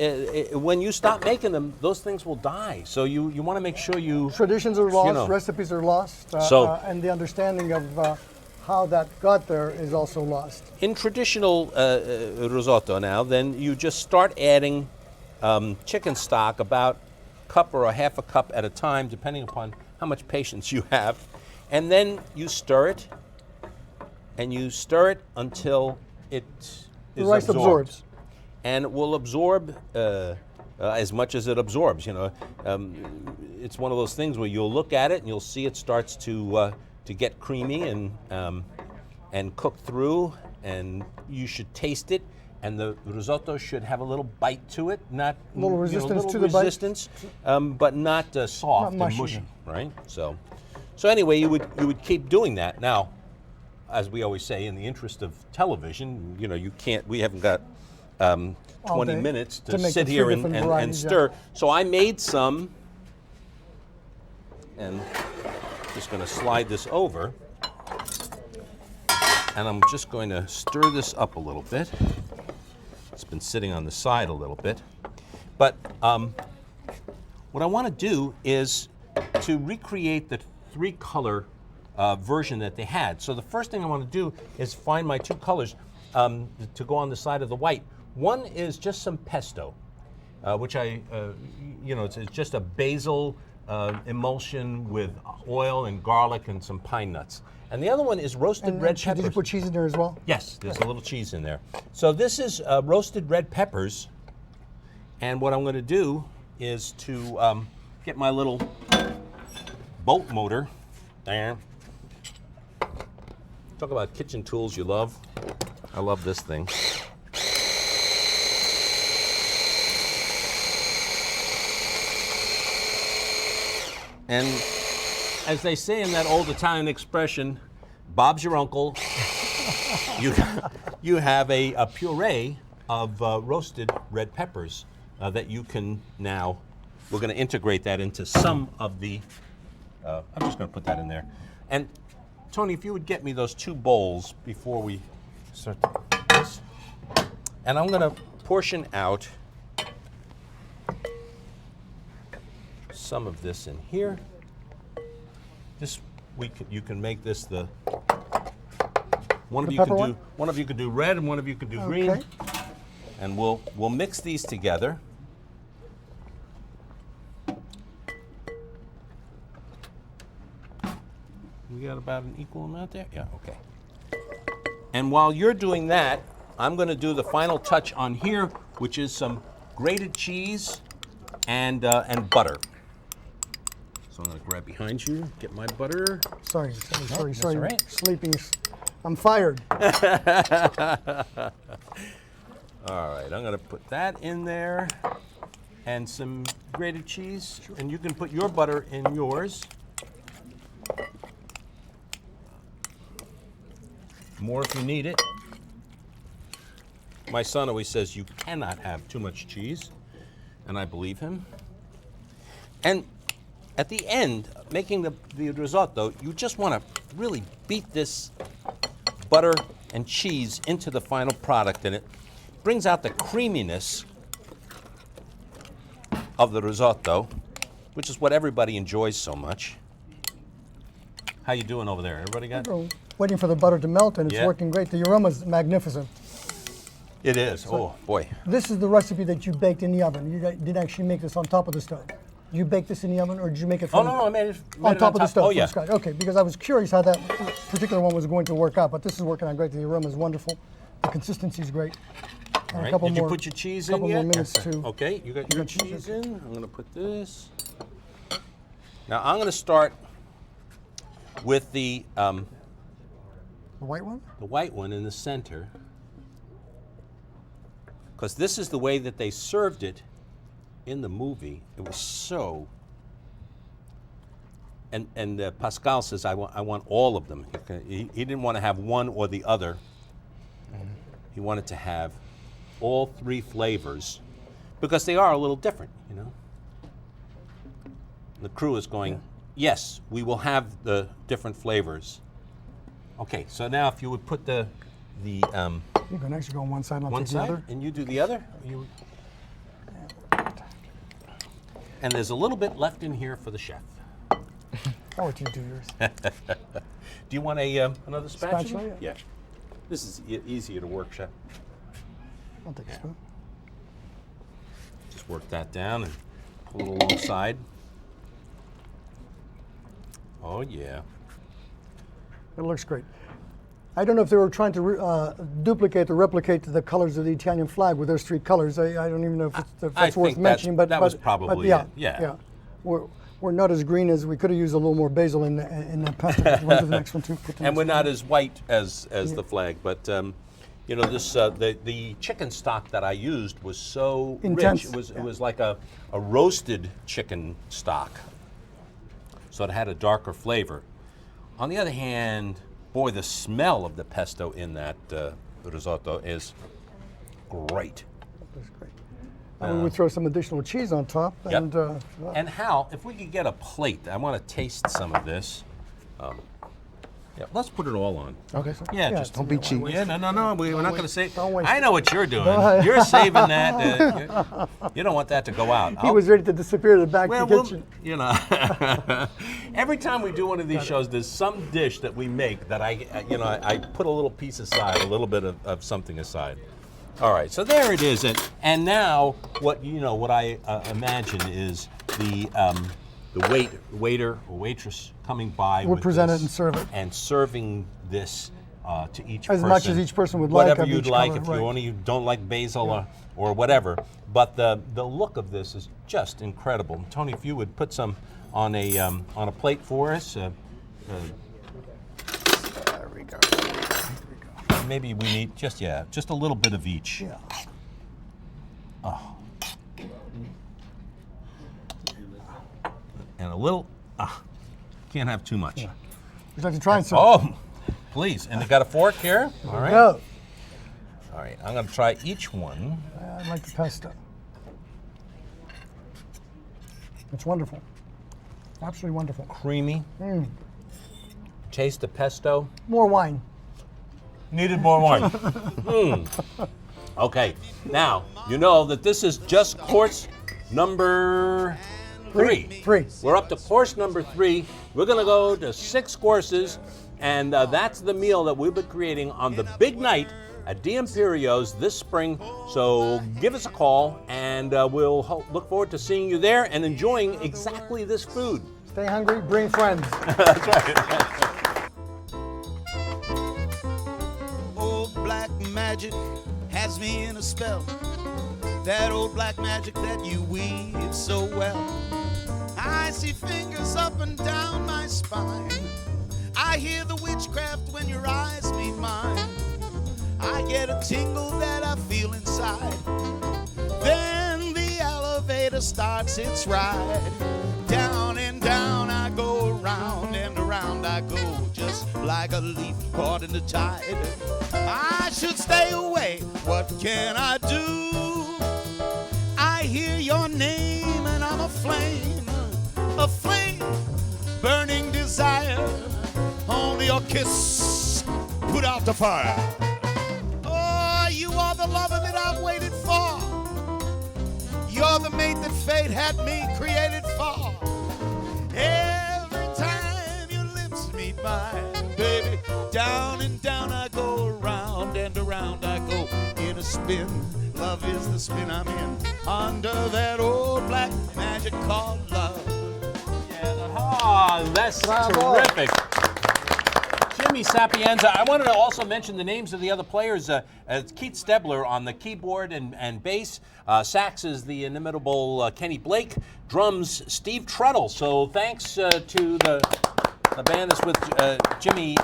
when you stop making them, those things will die. So you want to make sure Traditions are lost, recipes are lost, and the understanding of how that got there is also lost. In traditional risotto now, then you just start adding chicken stock, about cup or a half a cup at a time, depending upon how much patience you have. And then you stir it, and you stir it until it is rice absorbs. And it will absorb as much as it absorbs. It's one of those things where you'll look at it and you'll see it starts to get creamy and cook through, and you should taste it. And the risotto should have a little bite to it, not a little resistance to the bite, but not soft not and mushy, right? So anyway, you would keep doing that. Now, as we always say, in the interest of television, you can't. We haven't got 20 minutes to sit here and stir. So I made some, and just going to slide this over, and I'm just going to stir this up a little bit. It's been sitting on the side a little bit. But what I want to do is to recreate the 3-color version that they had. So the first thing I want to do is find my 2 colors to go on the side of the white. One is just some pesto, which it's just a basil emulsion with oil and garlic and some pine nuts. And the other one is roasted red peppers. Did you put cheese in there as well? Yes, there's a little cheese in there. So this is roasted red peppers. And what I'm going to do is to get my little boat motor there. Talk about kitchen tools you love. I love this thing. And as they say in that old Italian expression, Bob's your uncle. You have a puree of roasted red peppers that you can now, we're going to integrate that into some of the, I'm just going to put that in there. And Tony, if you would get me those 2 bowls before we start this. And I'm going to portion out some of this in here. This you can make this the one of you could do red and one of you could do green. And we'll mix these together. We got about an equal amount there? Yeah, okay. And while you're doing that, I'm going to do the final touch on here, which is some grated cheese and butter. So I'm going to grab behind you, get my butter. Sorry. all right. Sleeping. I'm fired. All right, I'm going to put that in there and some grated cheese. Sure. And you can put your butter in yours. More if you need it. My son always says you cannot have too much cheese, and I believe him. And at the end, making the risotto, you just want to really beat this butter and cheese into the final product, and it brings out the creaminess of the risotto, which is what everybody enjoys so much. How you doing over there? Everybody got? Waiting for the butter to melt, and it's working great. The aroma's magnificent. It is. So oh boy. This is the recipe that you baked in the oven. You didn't actually make this on top of the stove. You baked this in the oven, or did you make it from I made it on top of the stove? Oh yeah. Okay, because I was curious how that particular one was going to work out, but this is working out great. The aroma is wonderful. The consistency is great. All right. Did you put your cheese in yet? Couple more minutes to. Okay, you got your cheese in. I'm going to put this. Now I'm going to start with the white one? The white one in the center, because this is the way that they served it in the movie. It was so. And Pascal says, I want all of them. He didn't want to have one or the other. He wanted to have all 3 flavors, because they are a little different, you know. The crew is going, yes, we will have the different flavors. Okay, so now if you would put the you can actually go on one side and I'll take the other. And you do the other. And there's a little bit left in here for the chef. I'll let you do yours. Do you want another spatula? Yeah. This is easier to work, chef. I'll take a spoon. Just work that down and pull it alongside. Oh yeah. It looks great. I don't know if they were trying to duplicate or replicate the colors of the Italian flag with those 3 colors. I don't even know if that's worth mentioning. But that was probably it. Yeah. We're not as green as we could have used a little more basil in that pasta. One to the next one too. And we're not as white as the flag, but you know, this the chicken stock that I used was so intense. Rich. It was like a roasted chicken stock, so it had a darker flavor. On the other hand, boy, the smell of the pesto in that risotto is great. That's great. We would throw some additional cheese on top. Yep. And, and Hal, if we could get a plate, I want to taste some of this. Yeah, let's put it all on. Okay. So, yeah, just don't be cheap. Yeah, no. We're not going to say. Don't waste I know what you're doing. You're saving that. You don't want that to go out. He was ready to disappear to the back of the kitchen. You know, every time we do one of these shows, there's some dish that we make that I put a little piece aside, a little bit of something aside. All right, so there it is, and now what I imagine is the waiter or waitress coming by would present it and serve it, and serving this to each as person. much as each person would whatever like. You'd like, if you don't like basil or whatever. But the look of this is just incredible. Tony, if you would put some on a plate for us. There we go. Maybe we need just a little bit of each. Yeah. Oh. And a little Can't have too much. Would you like to try some? Oh, please. And you got a fork here? All right. Go. All right, I'm going to try each one. I like the pesto. It's wonderful. Absolutely wonderful. Creamy. Taste the pesto. More wine. Needed more wine. Okay, now, you know that this is just course number three. Three. We're up to course number 3. We're going to go to 6 courses, and that's the meal that we'll be creating on the big night at D'Imperio's this spring. So give us a call, and we'll look forward to seeing you there and enjoying exactly this food. Stay hungry, bring friends. That's right. Old black magic has me in a spell. That old black magic that you weave so well. I see fingers up and down my spine. I hear the witchcraft when your eyes meet mine. I get a tingle that I feel inside. Then the elevator starts its ride. Down and down I go, around and around I go, just like a leaf caught in the tide. I should stay away, what can I do? I hear your name and I'm aflame, burning desire. Only your kiss put out the fire. Oh, you are the lover that I've waited for. You're the mate that fate had me created for. Every time your lips meet mine, baby, down and down I go, around and around I go, in a spin. Love is the spin I'm in, under that old black magic called love. Oh, that's terrific. Jimmy Sapienza. I wanted to also mention the names of the other players. Keith Stebler on the keyboard and bass. Sax is the inimitable Kenny Blake. Drums, Steve Treadle. So thanks to the band that's with Jimmy.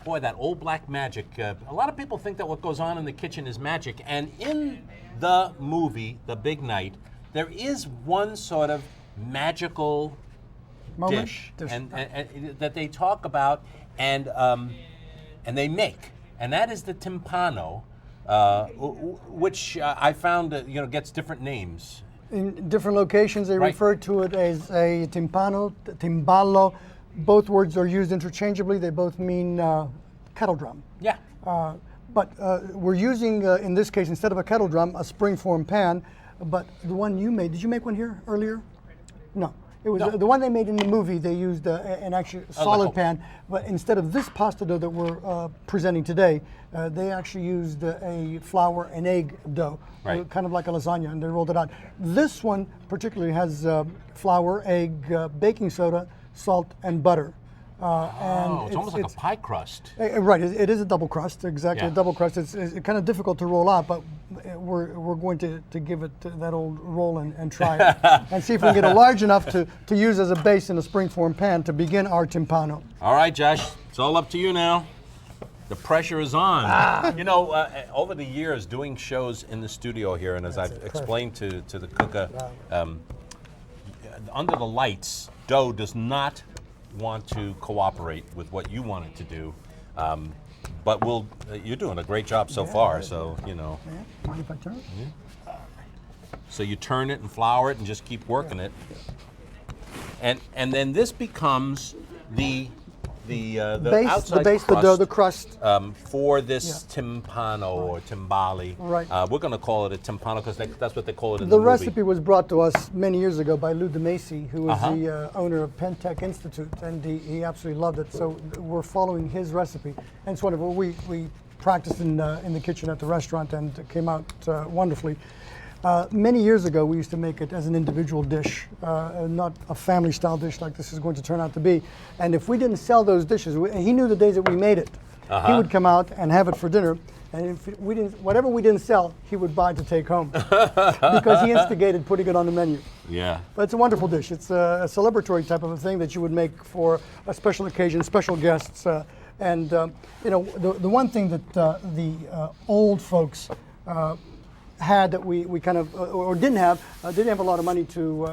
Boy, that old black magic. A lot of people think that what goes on in the kitchen is magic. And in the movie, The Big Night, there is one sort of magical dish and that they talk about and they make, and that is the timpano, which I found gets different names. In different locations, they refer to it as a timpano, timballo. Both words are used interchangeably. They both mean kettle drum. Yeah. But we're using, in this case, instead of a kettle drum, a springform pan. But the one you made, did you make one here earlier? No. It was the one they made in the movie. They used an actually solid pan, but instead of this pasta dough that we're presenting today, they actually used a flour and egg dough, kind of like a lasagna, and they rolled it out. This one particularly has flour, egg, baking soda, salt, and butter. And it's almost like a pie crust. Right, it is a double crust, exactly, a double crust. It's kind of difficult to roll out, but we're going to give it that old roll and try it, and see if we can get it large enough to use as a base in a springform pan to begin our timpano. All right, Josh, it's all up to you now. The pressure is on. You know, over the years doing shows in the studio here, and as I've explained to the cooker, under the lights, dough does not want to cooperate with what you want it to do, but you're doing a great job so far. So you know. Mind if I turn? So you turn it and flour it and just keep working it, and then this becomes the base, outside the crust, dough, the crust for this timpano or timbali. Right. We're going to call it a timpano because that's what they call it in the movie. The recipe was brought to us many years ago by Lou DeMacy, who was the owner of Pentec Institute, and he absolutely loved it. So we're following his recipe, and it's wonderful. We practiced in the kitchen at the restaurant, and it came out wonderfully. Many years ago, we used to make it as an individual dish, not a family-style dish like this is going to turn out to be. And if we didn't sell those dishes, he knew the days that we made it. He would come out and have it for dinner, and if whatever we didn't sell, he would buy to take home because he instigated putting it on the menu. Yeah. But it's a wonderful dish. It's a celebratory type of a thing that you would make for a special occasion, special guests. And you know, the one thing that the old folks had that we kind of or didn't have a lot of money to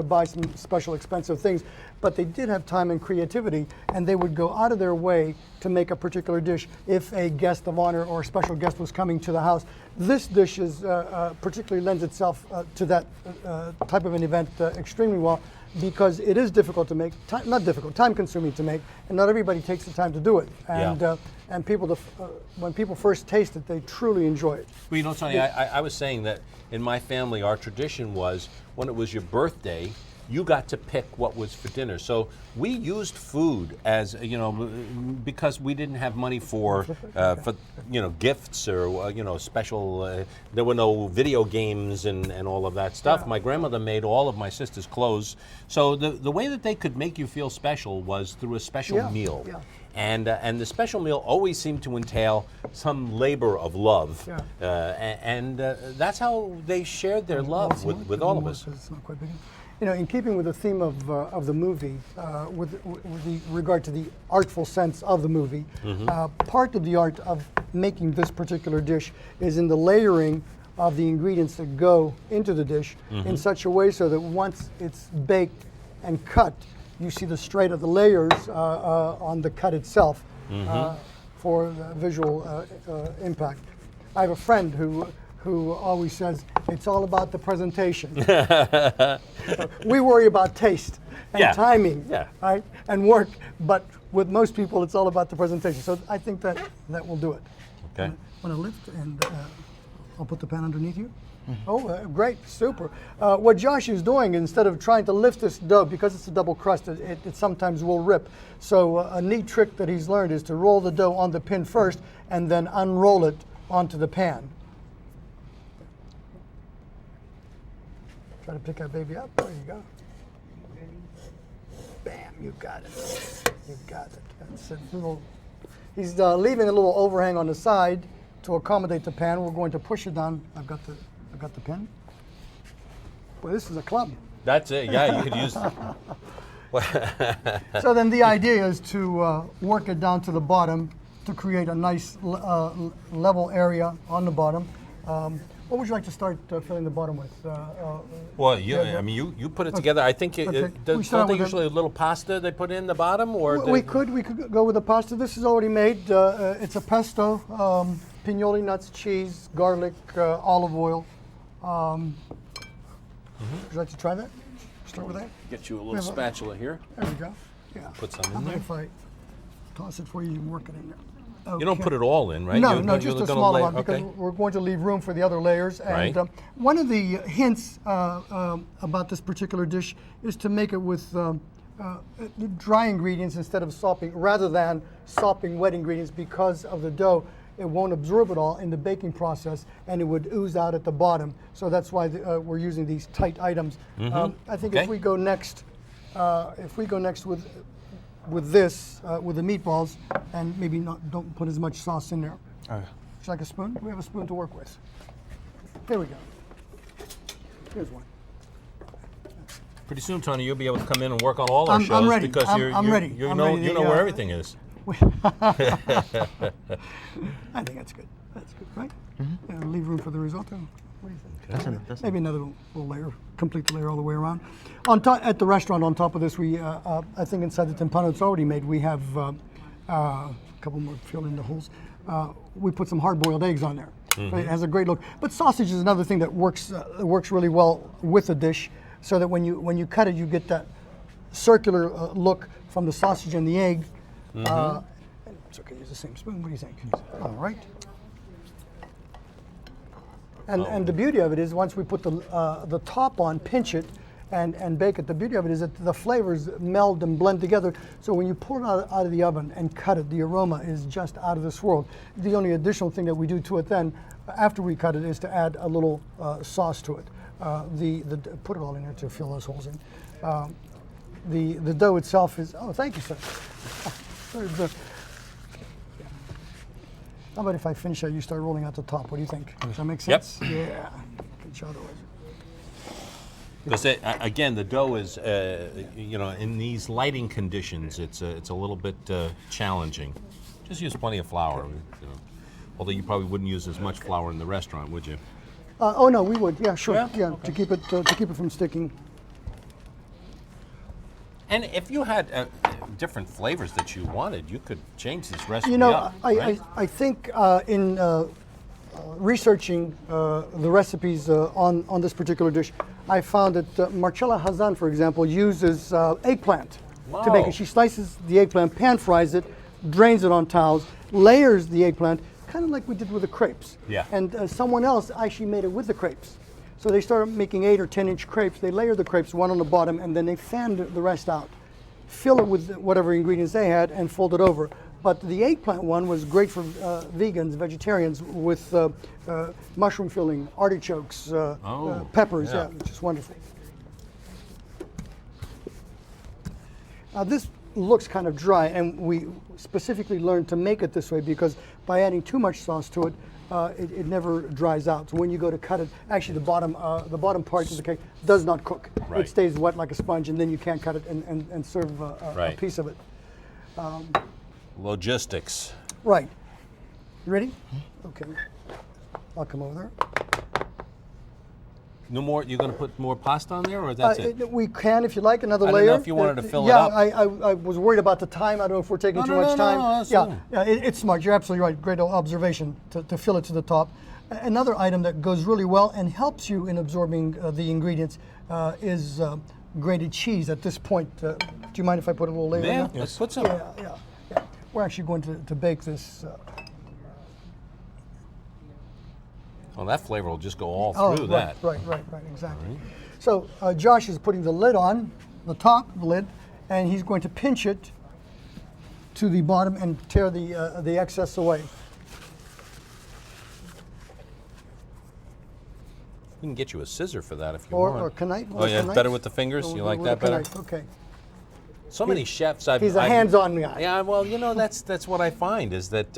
buy some special expensive things. but they did have time and creativity, and they would go out of their way to make a particular dish if a guest of honor or a special guest was coming to the house. This dish is particularly lends itself to that type of an event extremely well, because it is difficult to make, not difficult, time-consuming to make, and not everybody takes the time to do it. And and people, when people first taste it, they truly enjoy it. Well, you know, Tony, I was saying that in my family, our tradition was when it was your birthday, you got to pick what was for dinner. So we used food as, you know, because we didn't have money for you know, gifts or, you know, special, there were no video games and all of that stuff. My grandmother made all of my sister's clothes. So the way that they could make you feel special was through a special meal. And the special meal always seemed to entail some labor of love. And that's how they shared their love with all of us. It's not quite big. You know, in keeping with the theme of the movie, with regard to the artful sense of the movie, part of the art of making this particular dish is in the layering of the ingredients that go into the dish in such a way so that once it's baked and cut, you see the straight of the layers on the cut itself for the visual impact. I have a friend who always says, it's all about the presentation. We worry about taste and timing, right, and work, but with most people, it's all about the presentation. So I think that will do it. Okay. Want to lift, and I'll put the pan underneath you. Oh, great, super. What Josh is doing, instead of trying to lift this dough, because it's a double crust, it sometimes will rip. So a neat trick that he's learned is to roll the dough on the pin first and then unroll it onto the pan. Try to pick that baby up. There you go. Bam, you got it. You got it. That's a little, he's leaving a little overhang on the side to accommodate the pan. We're going to push it down. I've got the pin. Boy, this is a club. That's it. Yeah, you could use. So then the idea is to work it down to the bottom to create a nice level area on the bottom. What would you like to start filling the bottom with? Well, I mean, you put it together. I think don't they usually a little pasta they put in the bottom, or we could go with the pasta. This is already made. It's a pesto, pignoli nuts, cheese, garlic, olive oil. Would you like to try that? Start with that. Get you a little spatula here. There we go. Yeah. Put some in How about there. if I toss it for you and work it in there? Okay. You don't put it all in, right? No, just a small amount, because we're going to leave room for the other layers. And one of the hints about this particular dish is to make it with dry ingredients instead of sopping, rather than sopping wet ingredients, because of the dough. It won't absorb it all in the baking process, and it would ooze out at the bottom. So that's why we're using these tight items. I think if we go next, with this, with the meatballs, and maybe don't put as much sauce in there. Would you like a spoon? We have a spoon to work with. Here we go. Here's one. Pretty soon, Tony, you'll be able to come in and work on all our shows. I'm ready. Because I'm ready. You know where everything is. I think that's good. That's good, right? Leave room for the risotto. What do you think? Maybe another little layer, complete the layer all the way around. On top, at the restaurant, on top of this, we I think inside the timpano it's already made, we have a couple more fill in the holes. We put some hard-boiled eggs on there. It has a great look. But sausage is another thing that works really well with the dish, so that when you cut it, you get that circular look from the sausage and the egg. It's okay, use the same spoon. What do you think? All right. And the beauty of it is, once we put the top on, pinch it, and bake it, the beauty of it is that the flavors meld and blend together. So when you pull it out of the oven and cut it, the aroma is just out of this world. The only additional thing that we do to it then, after we cut it, is to add a little sauce to it. Put it all in there to fill those holes in. The dough itself is, oh, thank you, sir. Very good. How about if I finish that, you start rolling out the top? What do you think? Does that make sense? Yep. Yeah. Good job. Because again, the dough is, in these lighting conditions, it's a little bit challenging. Just use plenty of flour. Although you probably wouldn't use as much flour in the restaurant, would you? Oh no, we would. Yeah, sure. Yeah? Yeah, okay. to keep it from sticking. And if you had different flavors that you wanted, you could change this recipe You know, up, right? I think in researching the recipes on this particular dish, I found that Marcella Hazan, for example, uses eggplant to make Whoa. it. She slices the eggplant, pan fries it, drains it on towels, layers the eggplant, kind of like we did with the crepes. Yeah. And someone else actually made it with the crepes. So they started making 8 or 10-inch crepes. They layer the crepes one on the bottom, and then they fan the rest out. Fill it with whatever ingredients they had and fold it over. But the eggplant one was great for vegans, vegetarians, with mushroom filling, artichokes, peppers, yeah, which is wonderful. Now this looks kind of dry, and we specifically learned to make it this way because by adding too much sauce to it, it never dries out. So when you go to cut it, actually the bottom part of the cake does not cook. Right. It stays wet like a sponge, and then you can't cut it and serve a piece of it. Logistics. Right. You ready? Okay. I'll come over there. No more. You're going to put more pasta on there, or that's it? We can, if you like, another I layer. didn't know if you wanted to fill it up. Yeah, I was worried about the time. I don't know if we're taking too much time. It's smart. You're absolutely right. Great observation to fill it to the top. Another item that goes really well and helps you in absorbing the ingredients is grated cheese. At this point, do you mind if I put a little layer in Yeah, there? let's put some. Yeah. We're actually going to bake this. Well, that flavor will just go all through right, that. Right, exactly. Right. So Josh is putting the lid on, the top of the lid, and he's going to pinch it to the bottom and tear the excess away. We can get you a scissor for that if you Or want. knife. Oh yeah, better with the fingers. You like that better? Okay. So many chefs. He's a hands-on guy. Yeah, well, you know that's what I find is that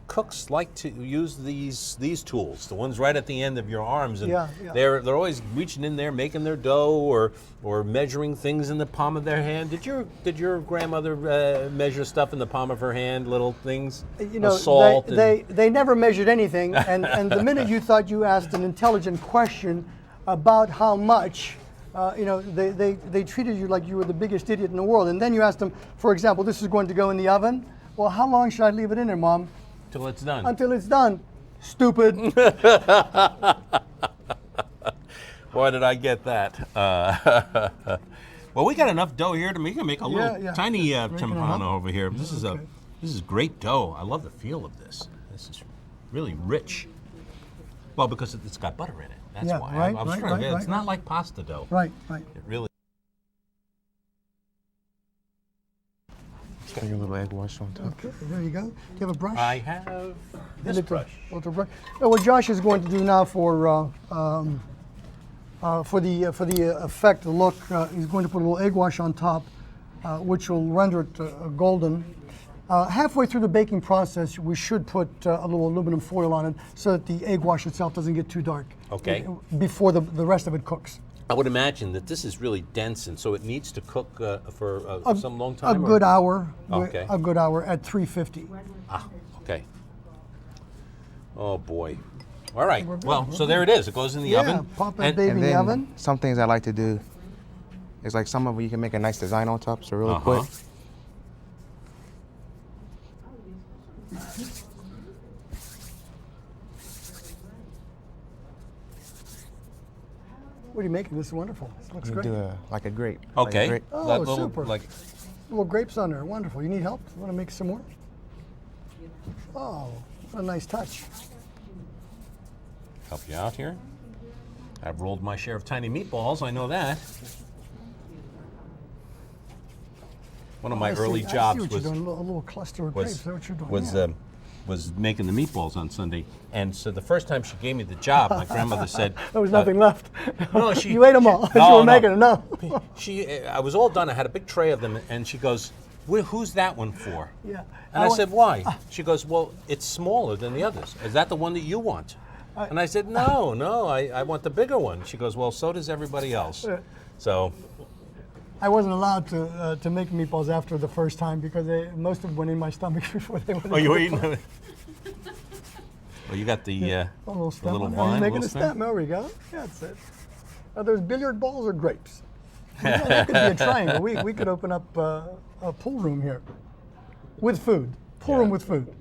cooks like to use these tools, the ones right at the end of your arms, and they're always reaching in there, making their dough or measuring things in the palm of their hand. Did your grandmother measure stuff in the palm of her hand, little things? You know, salt. they never measured anything, and the minute you thought you asked an intelligent question about how much. They treated you like you were the biggest idiot in the world. And then you asked them, for example, this is going to go in the oven. Well, how long should I leave it in there, Mom? Until it's done. Until it's done. Stupid. Boy, did I get that. Well, we got enough dough here to make a little tiny timpano over here. This is great dough. I love the feel of this. This is really rich. Well, because it's got butter in it. That's why. Right, it's not like pasta dough. Right. It really. Got your little egg wash on top. Okay, there you go. Do you have a brush? I have this brush. Brush. Now, what Josh is going to do now for the effect, the look, he's going to put a little egg wash on top, which will render it golden. Halfway through the baking process, we should put a little aluminum foil on it so that the egg wash itself doesn't get too dark. Okay. Before the rest of it cooks. I would imagine that this is really dense, and so it needs to cook for some long time. A good hour. Okay. A good hour at 350. Ah, okay. Oh boy. All right. Well, so there it is. It goes in the oven. Pop that baby in the oven. Some things I like to do is like some of it you can make a nice design on top, so really quick. What are you making? This is wonderful. This looks You great. do like a grape. Okay. Like a grape. Oh, super. Little grapes on there. Wonderful. You need help? You want to make some more? Oh, what a nice touch. Help you out here. I've rolled my share of tiny meatballs. I know that. One of my early jobs a little cluster of grapes. Is that what you're doing? Was making the meatballs on Sunday, and so the first time she gave me the job, my grandmother said there was nothing left. No, you ate them all. You were making enough. I was all done. I had a big tray of them, and she goes, "Who's that one for?" Yeah. And I said, "Why?" She goes, "Well, it's smaller than the others. Is that the one that you want?" And I said, "No, I want the bigger one." She goes, "Well, so does everybody else." So. I wasn't allowed to make meatballs after the first time because most of them went in my stomach before they went. Oh, you were eating them? Well, you got the little vine. Making a stem. There we go. That's it. Are those billiard balls or grapes? That could be a triangle. We could open up a pool room here with food. Pool room with food.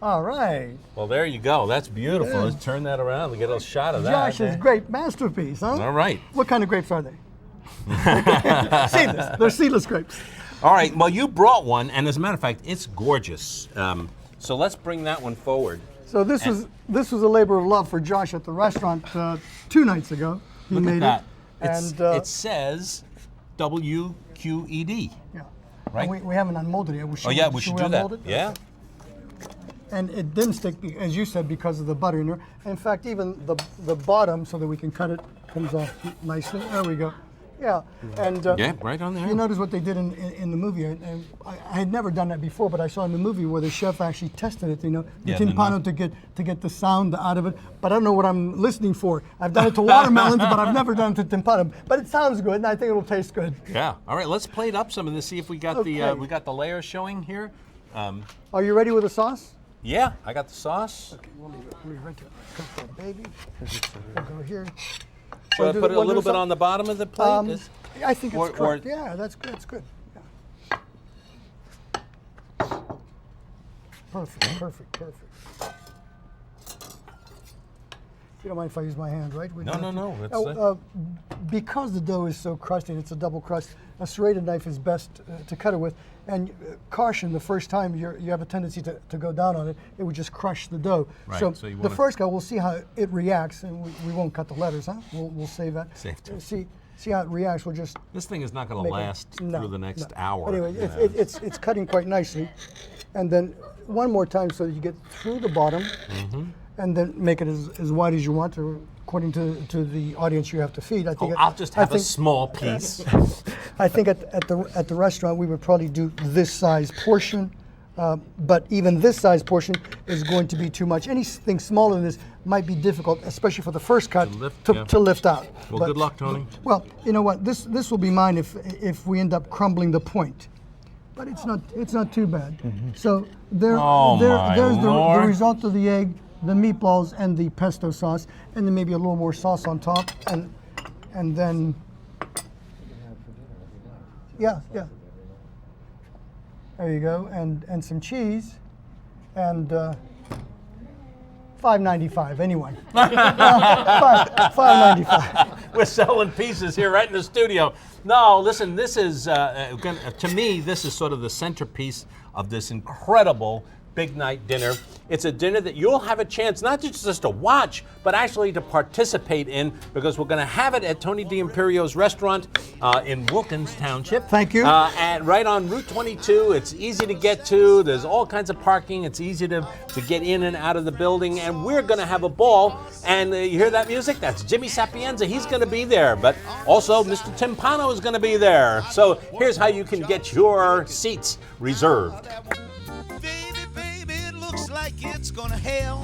All right. Well, there you go. That's beautiful. Yeah. Let's turn that around and get a shot of that. Josh's grape masterpiece, huh? All right. What kind of grapes are they? Seedless. They're seedless grapes. All right. Well, you brought one, and as a matter of fact, it's gorgeous. So let's bring that one forward. So this was a labor of love for Josh at the restaurant 2 nights ago. He Look made at it. that. And It says WQED. yeah. Right? And we haven't unmolded it. Oh yeah, we should do that. unmold it? Yeah. And it didn't stick, as you said, because of the butter in there. In fact, even the bottom, so that we can cut it, comes off nicely. There we go. Yeah. And Yeah, right on there. you notice what they did in the movie. And I had never done that before, but I saw in the movie where the chef actually tested it. The Yeah, timpano to get the sound out of it. But I don't know what I'm listening for. I've done it to watermelons, but I've never done it to timpano. But it sounds good, and I think it'll taste good. Yeah. All right. Let's plate up some of this. See if we got Okay. we got the layers showing here. Are you ready with the sauce? Yeah, I got the sauce. Okay, we'll leave it right there. Cut that baby. We'll go here. Should I put it a little bit on the bottom of the plate? I think it's Or- correct. Yeah, that's good. That's good. Yeah. Perfect. You don't mind if I use my hand, right? No. That's Because the dough is so crusty, and it's a double crust, a serrated knife is best to cut it with. And caution, the first time you have a tendency to go down on it, it would just crush the dough. Right, So, so you the wanna- first go, we'll see how it reacts, and we won't cut the letters, huh? We'll save that. Save it. See how it reacts. We'll just This thing is not going to make it- last no, through the next no. hour. Anyway, you know. it's cutting quite nicely. And then one more time so that you get through the bottom, and then make it as wide as you want, or according to the audience you have to feed. I think I'll just have a small piece. I think at the restaurant we would probably do this size portion, but even this size portion is going to be too much. Anything smaller than this might be difficult, especially for the first cut, to lift out. Well, But- good luck, Tony. Well, you know what? This will be mine if we end up crumbling the point. But it's not too bad. So there's the risotto, the egg, the meatballs, and the pesto sauce, and then maybe a little more sauce on top, and then yeah. There you go, and some cheese, and $5.95. Anyone? $5.95. We're selling pieces here right in the studio. No, listen, this is, to me, this is sort of the centerpiece of this incredible big night dinner. It's a dinner that you'll have a chance not just to watch, but actually to participate in, because we're going to have it at Tony D'Imperio's restaurant in Wilkins Township. Thank you. And right on Route 22. It's easy to get to. There's all kinds of parking. It's easy to get in and out of the building. And we're going to have a ball. And you hear that music? That's Jimmy Sapienza. He's going to be there. But also Mr. Timpano is going to be there. So here's how you can get your seats reserved. Baby, it looks like it's gonna hail.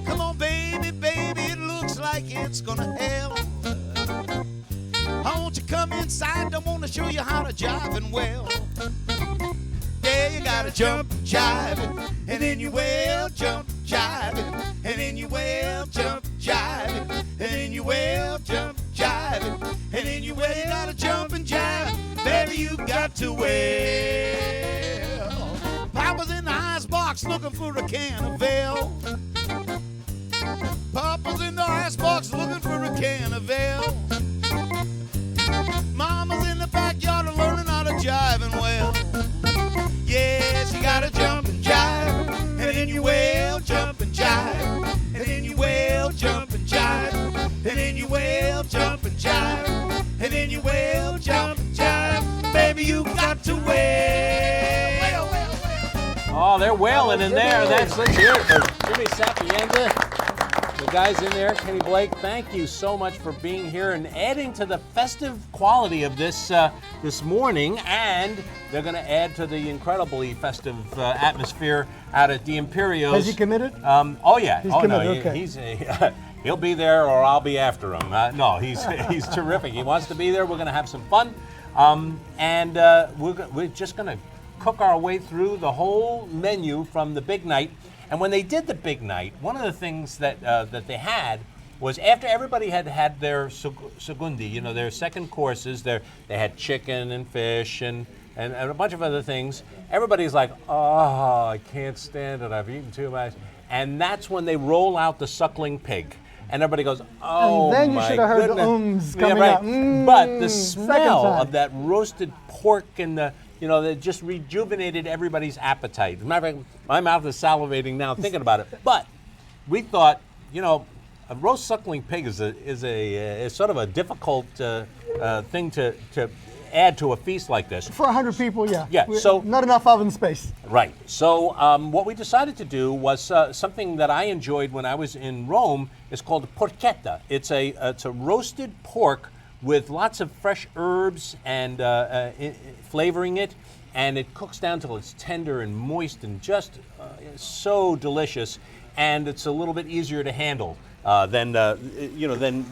Come on, baby, it looks like it's gonna hail. I want you to come inside, I wanna show you how to jive and well. Yeah, you gotta jump, jive it, and then you wail, jump, jive it, and then you wail, jump, jive it, and then you wail, jump, jive it, and then you wail. You gotta jump and jive, baby, you got to wail. Papa's in the icebox looking for a can of ale. Papa's in the icebox looking for a can of ale. Mama's in the backyard learning how to jive and well. Yes, you gotta jump and jive, and then you wail, jump and jive, and then you wail, jump and jive, and then you wail, jump and jive, and then you wail, jump and jive. Baby, you got to wail. Oh, they're wailing in there. Let's hear it for Jimmy Sapienza. The guys in there, Kenny Blake, thank you so much for being here and adding to the festive quality of this this morning. And they're going to add to the incredibly festive atmosphere out at the Imperios. Has he committed? Oh, yeah. He's No, committed, okay. he'll be there or I'll be after him. No, he's terrific. He wants to be there. We're going to have some fun. We're just going to cook our way through the whole menu from the big night. And when they did the big night, one of the things that they had was after everybody had had their segundi, you know, their second courses, they had chicken and fish and a bunch of other things. Everybody's like, oh, I can't stand it. I've eaten too much. And that's when they roll out the suckling pig. And everybody goes, oh, and then you should have heard goodness. the ums coming out. But the smell of that roasted pork and that just rejuvenated everybody's appetite. As a matter of fact, my mouth is salivating now thinking about it. But we thought, a roast suckling pig is sort of a difficult thing to add to a feast like this. For 100 people, yeah. Yeah. So not enough oven space. Right. So what we decided to do was something that I enjoyed when I was in Rome. Is called porchetta. It's a roasted pork with lots of fresh herbs and flavoring it, and it cooks down till it's tender and moist and just so delicious. And it's a little bit easier to handle than It'll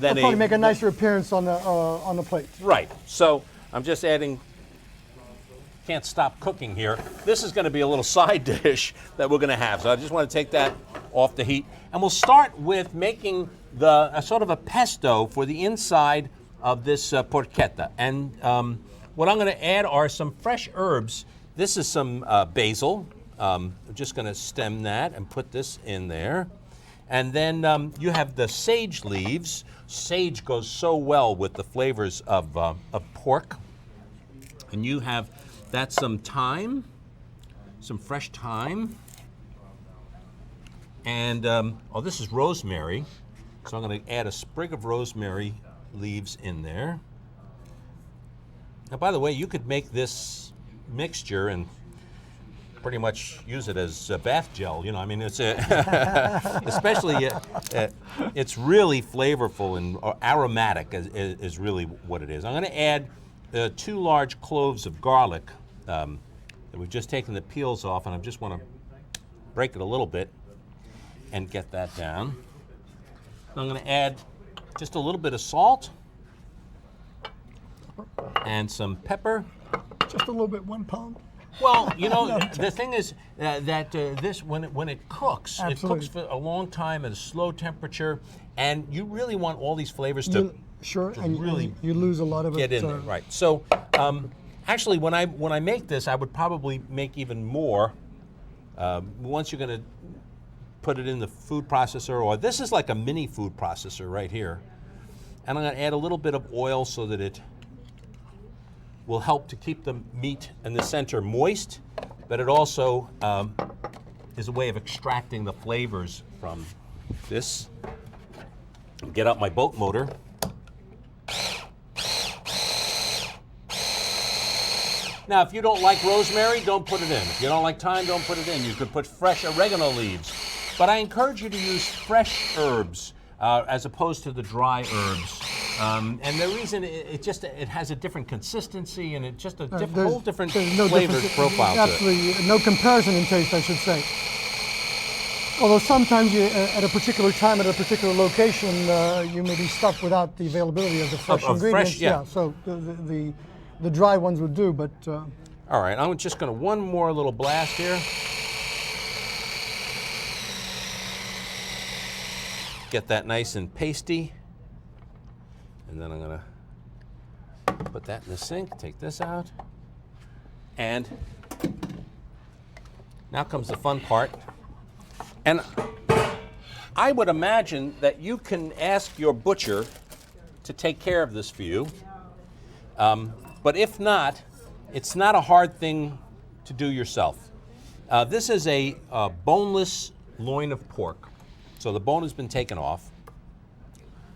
probably make a nicer appearance on the plate. Right. So I'm just adding. Can't stop cooking here. This is going to be a little side dish that we're going to have. So I just want to take that off the heat, and we'll start with making a sort of a pesto for the inside of this porchetta. And what I'm going to add are some fresh herbs. This is some basil. I'm just going to stem that and put this in there. And then you have the sage leaves. Sage goes so well with the flavors of pork. And you have that's some thyme, some fresh thyme. And this is rosemary. So I'm going to add a sprig of rosemary leaves in there. Now, by the way, you could make this mixture and pretty much use it as bath gel. It's especially it's really flavorful and aromatic is really what it is. I'm going to add 2 large cloves of garlic that we've just taken the peels off, and I just want to break it a little bit and get that down. I'm going to add just a little bit of salt and some pepper. Just a little bit, 1 pound. Well, the thing is that this, when it cooks, Absolutely. It cooks for a long time at a slow temperature, and you really want all these flavors to really you lose a lot of get it. in there, right? So, actually, when I make this, I would probably make even more. Once you're going to put it in the food processor, or this is like a mini food processor right here, and I'm going to add a little bit of oil so that it will help to keep the meat in the center moist, but it also is a way of extracting the flavors from this. Get out my boat motor. Now, if you don't like rosemary, don't put it in. If you don't like thyme, don't put it in. You could put fresh oregano leaves. But I encourage you to use fresh herbs as opposed to the dry herbs. And the reason it has a different consistency and it just a whole different flavor profile to it. Absolutely, no comparison in taste, I should say. Although sometimes at a particular time, at a particular location, you may be stuck without the availability of the fresh ingredients. Fresh, yeah. So the dry ones would do, but. All right, I'm just going to one more little blast here. Get that nice and pasty. And then I'm going to put that in the sink, take this out. And now comes the fun part. And I would imagine that you can ask your butcher to take care of this for you. But if not, it's not a hard thing to do yourself. This is a boneless loin of pork. So the bone has been taken off.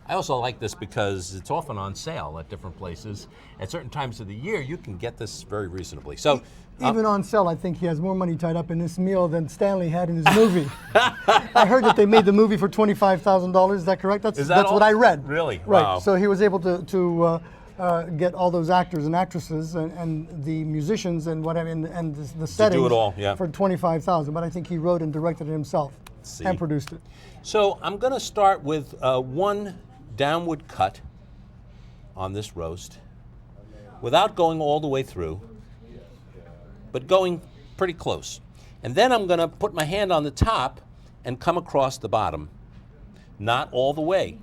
I also like this because it's often on sale at different places. At certain times of the year, you can get this very reasonably. So even on sale, I think he has more money tied up in this meal than Stanley had in his movie. I heard that they made the movie for $25,000. Is that correct? That's what I read. Really? Right. Wow. So he was able to get all those actors and actresses and the musicians and whatever and the settings do it all, yeah. for $25,000. But I think he wrote and directed it himself and produced it. So I'm going to start with one downward cut on this roast without going all the way through, but going pretty close. And then I'm going to put my hand on the top and come across the bottom. Not all the way,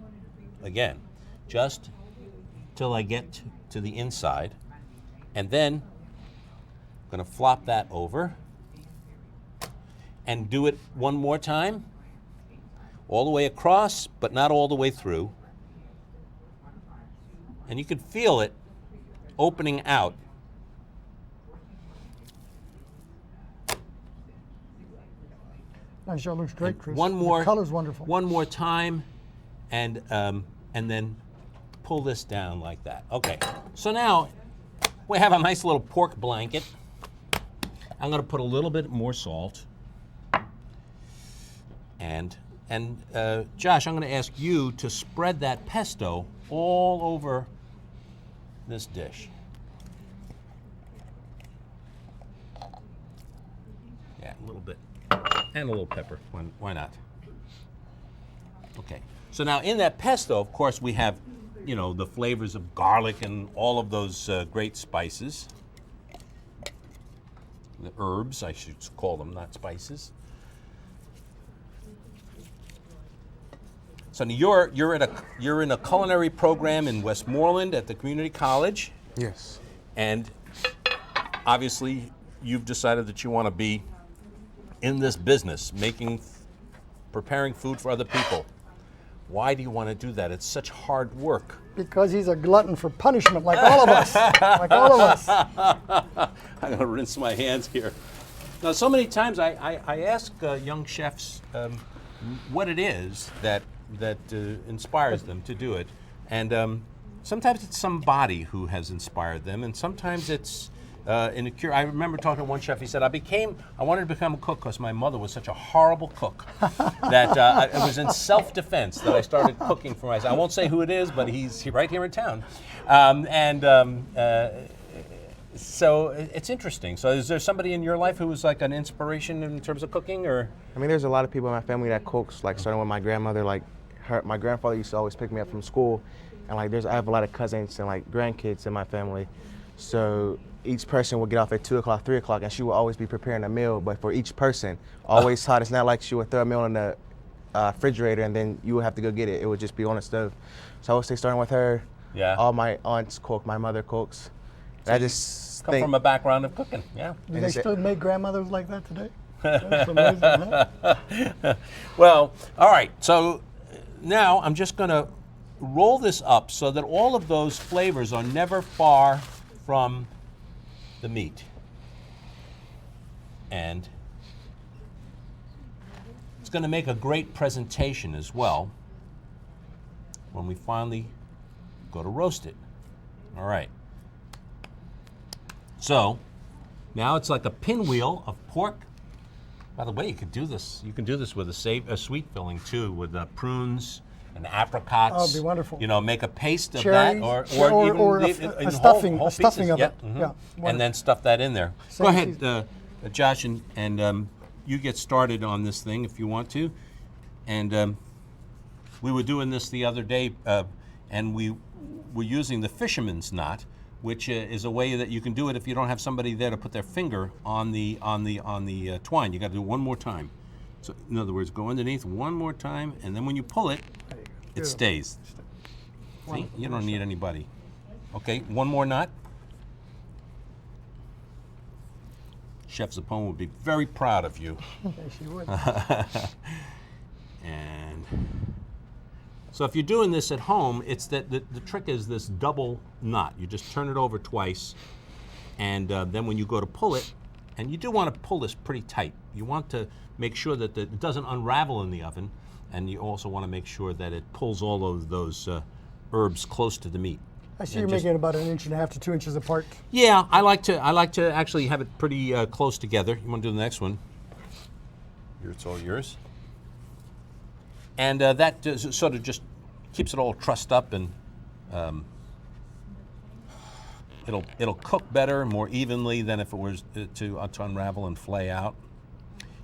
again, just till I get to the inside. And then I'm going to flop that over and do it one more time, all the way across, but not all the way through. And you can feel it opening out. That sure looks great, Chris. One more. The color's wonderful. One more time, and then pull this down like that. Okay. So now we have a nice little pork blanket. I'm going to put a little bit more salt. And Josh, I'm going to ask you to spread that pesto all over this dish. Yeah, a little bit. And a little pepper. Why not? Okay. So now in that pesto, of course, we have, you know, the flavors of garlic and all of those great spices. The herbs, I should call them, not spices. So you're in a culinary program in Westmoreland at the community college. Yes. And obviously you've decided that you want to be in this business, preparing food for other people. Why do you want to do that? It's such hard work. Because he's a glutton for punishment, like all of us. Like all of us. I'm going to rinse my hands here. Now, so many times I ask young chefs what it is that inspires them to do it. And sometimes it's somebody who has inspired them, and sometimes it's I remember talking to one chef. He said, I wanted to become a cook because my mother was such a horrible cook that it was in self-defense that I started cooking for myself. I won't say who it is, but he's right here in town. So it's interesting. So is there somebody in your life who was like an inspiration in terms of cooking, or? I mean, there's a lot of people in my family that cooks, like starting with my grandmother. Like my grandfather used to always pick me up from school, and like I have a lot of cousins and like grandkids in my family. So each person would get off at 2 o'clock, 3 o'clock, and she would always be preparing a meal, but for each person, always hot. It's not like she would throw a meal in the refrigerator and then you would have to go get it. It would just be on the stove. So I would say starting with her. Yeah. All my aunts cook, my mother cooks. So I just come from a background of cooking, yeah. Do they still make grandmothers like that today? That's amazing, huh? Well, all right, so now I'm just going to roll this up so that all of those flavors are never far from the meat. And it's going to make a great presentation as well when we finally go to roast it. All right. So now it's like a pinwheel of pork. By the way, you could do this. You can do this with a sweet filling too, with prunes and apricots. Oh, it'd be wonderful. You know, make a paste of Cherries, that, or even a stuffing, whole a stuffing pieces. of Yeah, it. mhm. Yeah, And then stuff that in there. Same Go ahead, Josh, and you get started on this thing if you want to. And we were doing this the other day, and we were using the fisherman's knot, which is a way that you can do it if you don't have somebody there to put their finger on the twine. You got to do it one more time. So in other words, go underneath one more time, and then when you pull it, it stays. See, you don't need anybody. Okay, one more knot. Chef Zappone would be very proud of you. Yes, she would. And so if you're doing this at home, it's that the trick is this double knot. You just turn it over twice, and then when you go to pull it, and you do want to pull this pretty tight. You want to make sure that it doesn't unravel in the oven, and you also want to make sure that it pulls all of those herbs close to the meat. I see you're making it about 1.5 inches to 2 inches apart. Yeah, I like to actually have it pretty close together. You want to do the next one? It's all yours. And that sort of just keeps it all trussed up, and it'll cook better, more evenly than if it was to unravel and flay out.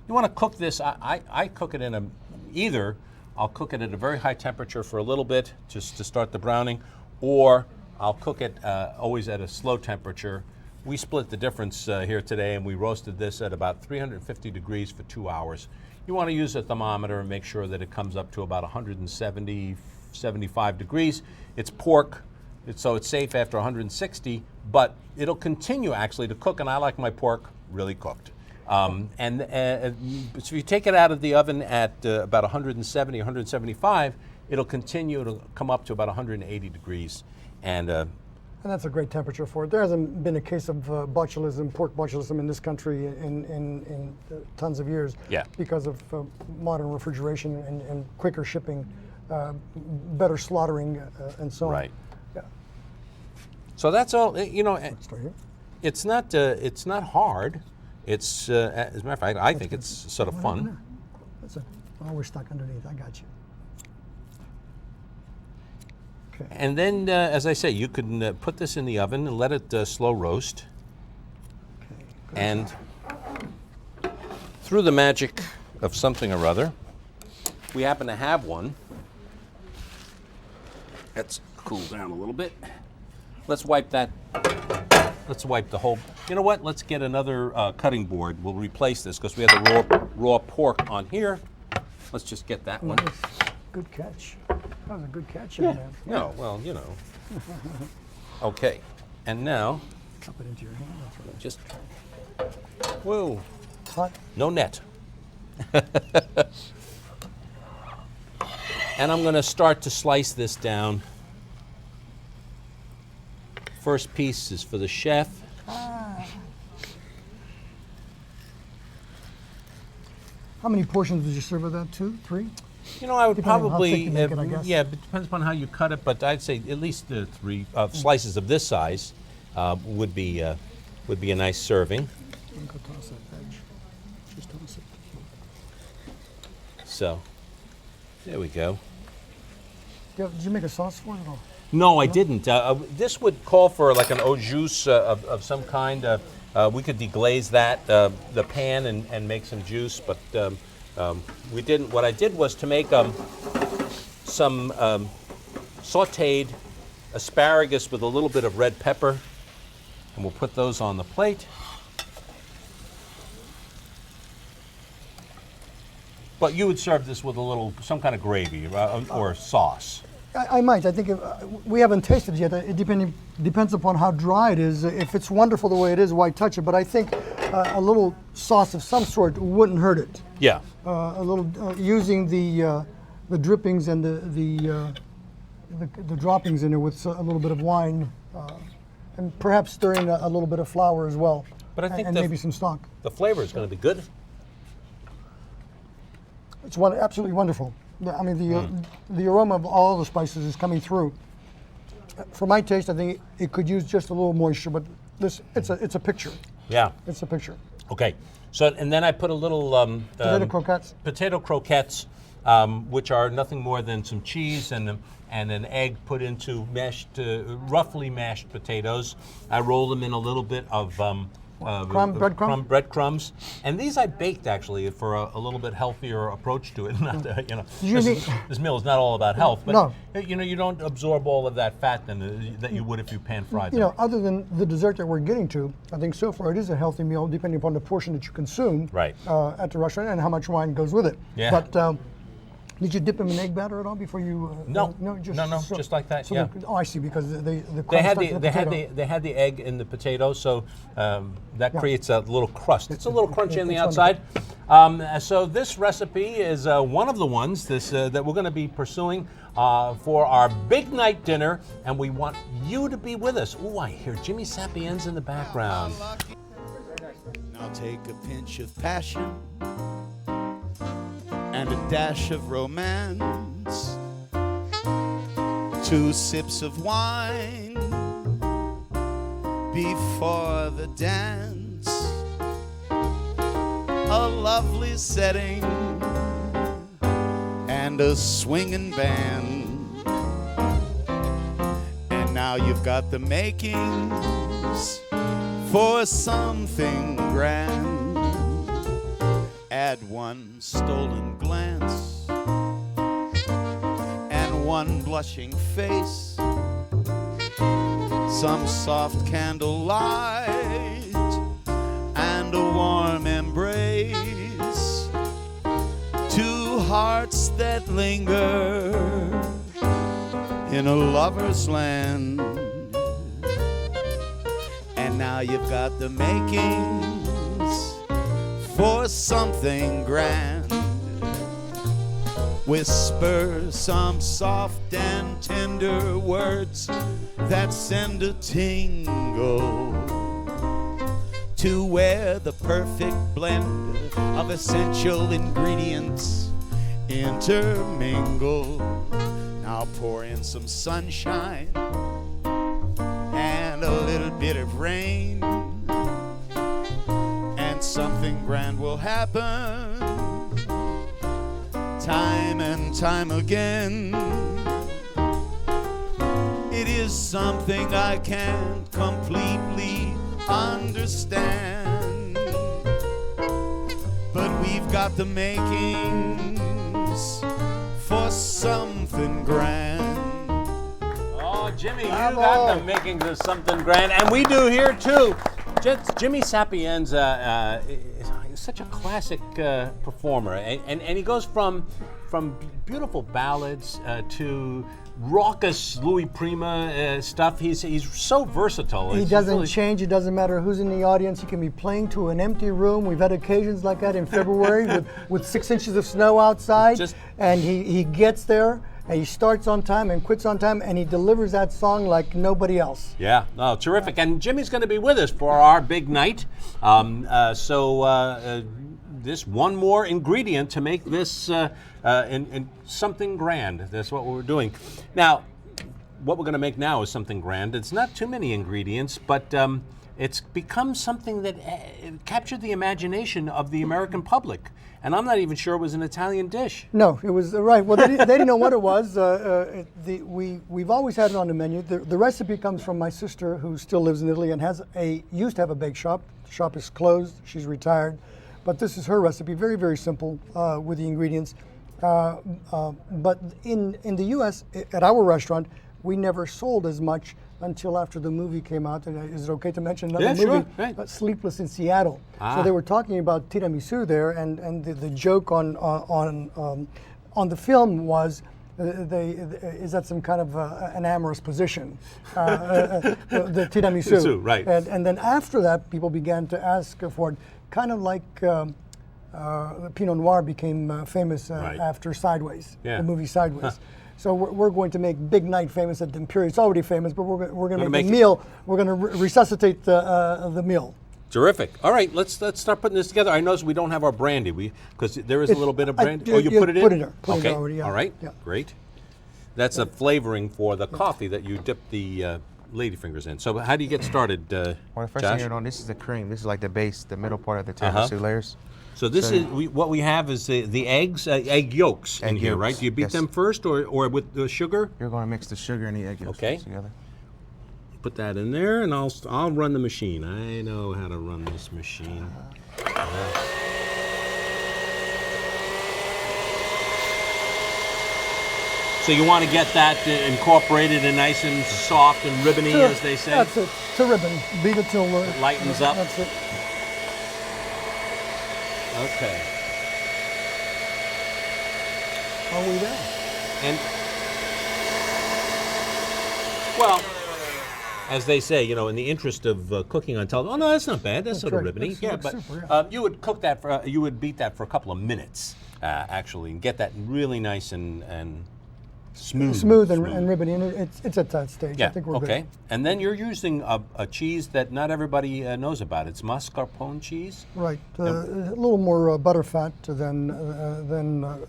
You want to cook this. I cook it in either I'll cook it at a very high temperature for a little bit just to start the browning, or I'll cook it always at a slow temperature. We split the difference here today, and we roasted this at about 350 degrees for 2 hours. You want to use a thermometer and make sure that it comes up to about 170, 175 degrees. It's pork, so it's safe after 160, but it'll continue actually to cook, and I like my pork really cooked. So if you take it out of the oven at about 170, 175, it'll continue to come up to about 180 degrees. And that's a great temperature for it. There hasn't been a case of botulism, pork botulism in this country in tons of years because of modern refrigeration and quicker shipping, better slaughtering, and so on. Right. Yeah. So that's all. It's not hard. It's as a matter of fact, I think it's sort of fun. We're stuck underneath. I got you. Okay. And then, as I say, you can put this in the oven and let it slow roast. Okay. And through the magic of something or other, we happen to have one. Let's cool down a little bit. Let's wipe that. Let's wipe the whole. You know what? Let's get another cutting board. We'll replace this because we have the raw pork on here. Let's just get that one. Good catch. That was a good catch, yeah. man. No, well, you know. Okay, and now. Cup it into your hand. That's what just. Whoa. Hot. No net. And I'm going to start to slice this down. First piece is for the chef. How many portions did you serve of that? 2, 3? You know, I would probably, it, I guess. yeah, it depends upon how you cut it, but I'd say at least 3 slices of this size would be a nice serving. Go toss that veg. Just toss it. So, there we go. Did you make a sauce for it at all? No, I didn't. This would call for like an au jus of some kind. We could deglaze that, the pan, and make some juice, but we didn't. What I did was to make some sauteed asparagus with a little bit of red pepper, and we'll put those on the plate. But you would serve this with some kind of gravy or sauce. I might. I think we haven't tasted it yet. It depends upon how dry it is. If it's wonderful the way it is, why touch it? But I think a little sauce of some sort wouldn't hurt it. Yeah. A little using the drippings and the droppings in it with a little bit of wine, and perhaps stirring a little bit of flour as well. But I think and maybe some stock. The flavor is going to be good. It's absolutely wonderful. I mean, the aroma of all the spices is coming through. For my taste, I think it could use just a little moisture, but it's a picture. Yeah. It's a picture. Okay. So, and then I put a little potato croquettes. Potato croquettes, which are nothing more than some cheese and an egg put into roughly mashed potatoes. I roll them in a little bit of breadcrumbs. And these I baked actually for a little bit healthier approach to it. Not, this meal is not all about health, but you don't absorb all of that fat that you would if you pan fried them. Other than the dessert that we're getting to, I think so far it is a healthy meal depending upon the portion that you consume at the restaurant and how much wine goes with it. Yeah. But did you dip them in egg batter at all before you? No, just like that. Yeah. I see, because they had the egg in the potato, so that creates a little crust. It's a little crunchy on the outside. So this recipe is one of the ones that we're going to be pursuing for our big night dinner, and we want you to be with us. Ooh, I hear Jimmy Sapienza in the background. Now take a pinch of passion and a dash of romance, 2 sips of wine before the dance, a lovely setting and a swinging band, and now you've got the makings for something grand. Add one stolen glance and one blushing face, some soft candlelight and a warm embrace, 2 hearts that linger in a lover's land. And now you've got the makings for something grand. Whisper some soft and tender words that send a tingle to where the perfect blend of essential ingredients intermingle. Now pour in some sunshine and a little bit of rain, and something grand will happen time and time again. It is something I can't completely understand, but we've got the makings for something grand. Oh, Jimmy, you got the makings of something grand, and we do here too. Jimmy Sapienza is such a classic performer, and he goes from beautiful ballads to raucous Louis Prima stuff. He's so versatile. He doesn't change. It doesn't matter who's in the audience. He can be playing to an empty room. We've had occasions like that in February with 6 inches of snow outside, and he gets there. And he starts on time and quits on time, and he delivers that song like nobody else. Yeah, no, terrific. And Jimmy's going to be with us for our big night. This one more ingredient to make this in something grand. That's what we're doing. Now, what we're going to make now is something grand. It's not too many ingredients, but it's become something that captured the imagination of the American public. And I'm not even sure it was an Italian dish. No, it was right. Well, they didn't know what it was. We've always had it on the menu. The recipe comes from my sister, who still lives in Italy and used to have a bake shop. The shop is closed. She's retired, but this is her recipe. Very, very simple with the ingredients. But in the U.S., at our restaurant, we never sold as much until after the movie came out. And is it okay to mention another movie? Sure. Right. Sleepless in Seattle. So they were talking about tiramisu there, and the joke on the film was, is that some kind of an amorous position? The tiramisu. Right. And then after that, people began to ask for it, kind of like Pinot Noir became famous after Sideways, the movie Sideways. So we're going to make Big Night famous at the Imperial. It's already famous, but we're going to make a meal. We're going to resuscitate the meal. Terrific. All right, let's start putting this together. I notice we don't have our brandy, because there is a little bit of brandy. You put it in? Put it there. Okay. It already, yeah. All right. Yeah. Great. That's a flavoring for the coffee that you dip the ladyfingers in. So how do you get started, Well, the first Josh? thing you're doing, this is the cream. This is like the base, the middle part of the tiramisu layers. So this is what we have is the eggs, egg yolks in here, right? Do you beat them first, or with the sugar? You're going to mix the sugar and the egg yolks together. Put that in there, and I'll run the machine. I know how to run this machine. So you want to get that incorporated and nice and soft and ribbony, as they say. That's it. To ribbon. Beat it till it lightens up. That's it. Okay. Are we there? And, well, as they say, in the interest of cooking on television, oh no, that's not bad. That's sort of ribbony. Yeah, but super, you would cook that for, you would beat that for a couple of minutes, actually, and get that really nice and smooth and ribbony, and it's at that stage. Yeah. I think we're good. And then you're using a cheese that not everybody knows about. It's mascarpone cheese. Right. A little more butter fat than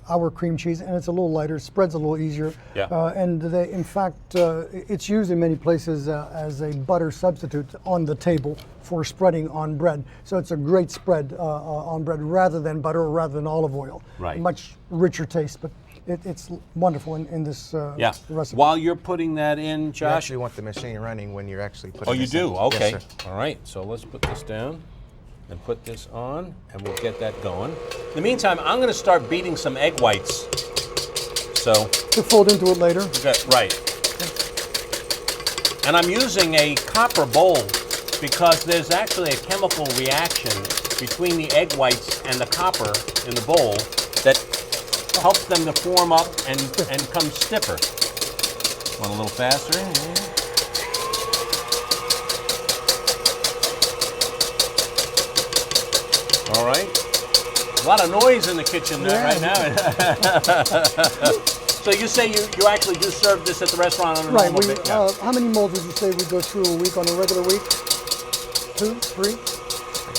our cream cheese, and it's a little lighter. Spreads a little easier. Yeah. And in fact, it's used in many places as a butter substitute on the table for spreading on bread. So it's a great spread on bread rather than butter or rather than olive oil. Right. Much richer taste, but it's wonderful in this recipe. While you're putting that in, Josh. You actually want the machine running when you're actually putting Oh, you this in. do? Okay. Yes, sir. All right. So let's put this down and put this on, and we'll get that going. In the meantime, I'm going to start beating some egg whites. So to fold into it later. Right. And I'm using a copper bowl because there's actually a chemical reaction between the egg whites and the copper in the bowl that helps them to form up and come stiffer. one a little faster. All right. A lot of noise in the kitchen right now. So you say you actually do serve this at the restaurant on a normal day? How many molds would you say we go through a week on a regular week? 2, 3?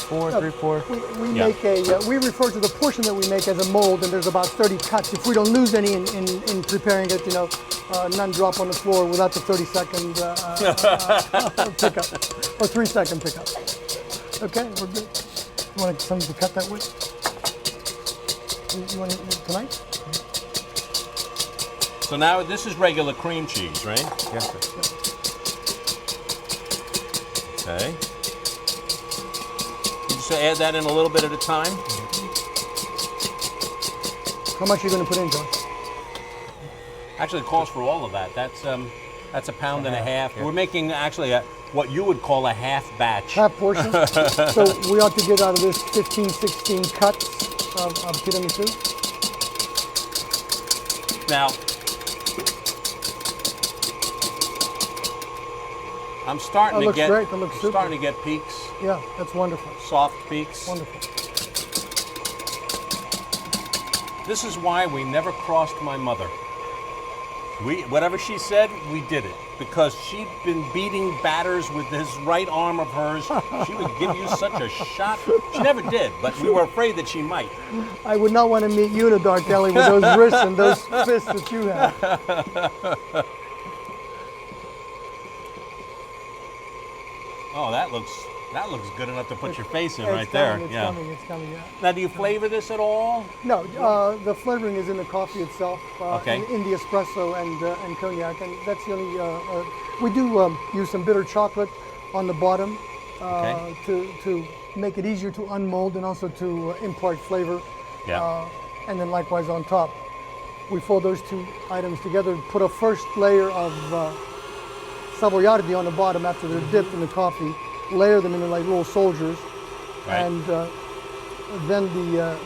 4, 3, 4. We make we refer to the portion that we make as a mold, and there's about 30 cuts. If we don't lose any in preparing it, none drop on the floor without the 30-second pickup or 3-second pickup. Okay, we're good. You want something to cut that with? You want it tonight? So now this is regular cream cheese, right? Yes, sir. Okay. You just add that in a little bit at a time. How much are you going to put in, John? Actually, it calls for all of that. That's a pound and a half. Yeah. We're making actually what you would call a half batch. Half portion. So we ought to get out of this 15, 16 cuts of tiramisu. Now, I'm starting to get great. That looks super. starting to get peaks. Yeah, that's wonderful. Soft peaks. Wonderful. This is why we never crossed my mother. Whatever she said, we did it. Because she'd been beating batters with this right arm of hers. She would give you such a shot. She never did, but we were afraid that she might. I would not want to meet you in a dark alley with those wrists and those fists that you have. Oh, that looks good enough to put your face in right coming, there. It's coming, yeah. Now, do you flavor this at all? No, the flavoring is in the coffee itself, in the espresso and cognac, and that's the only. We do use some bitter chocolate on the bottom to make it easier to unmold and also to impart flavor. Yeah. And then likewise on top, we fold those two items together, put a first layer of savoiardi on the bottom after they're dipped in the coffee, layer them in like little soldiers, and then the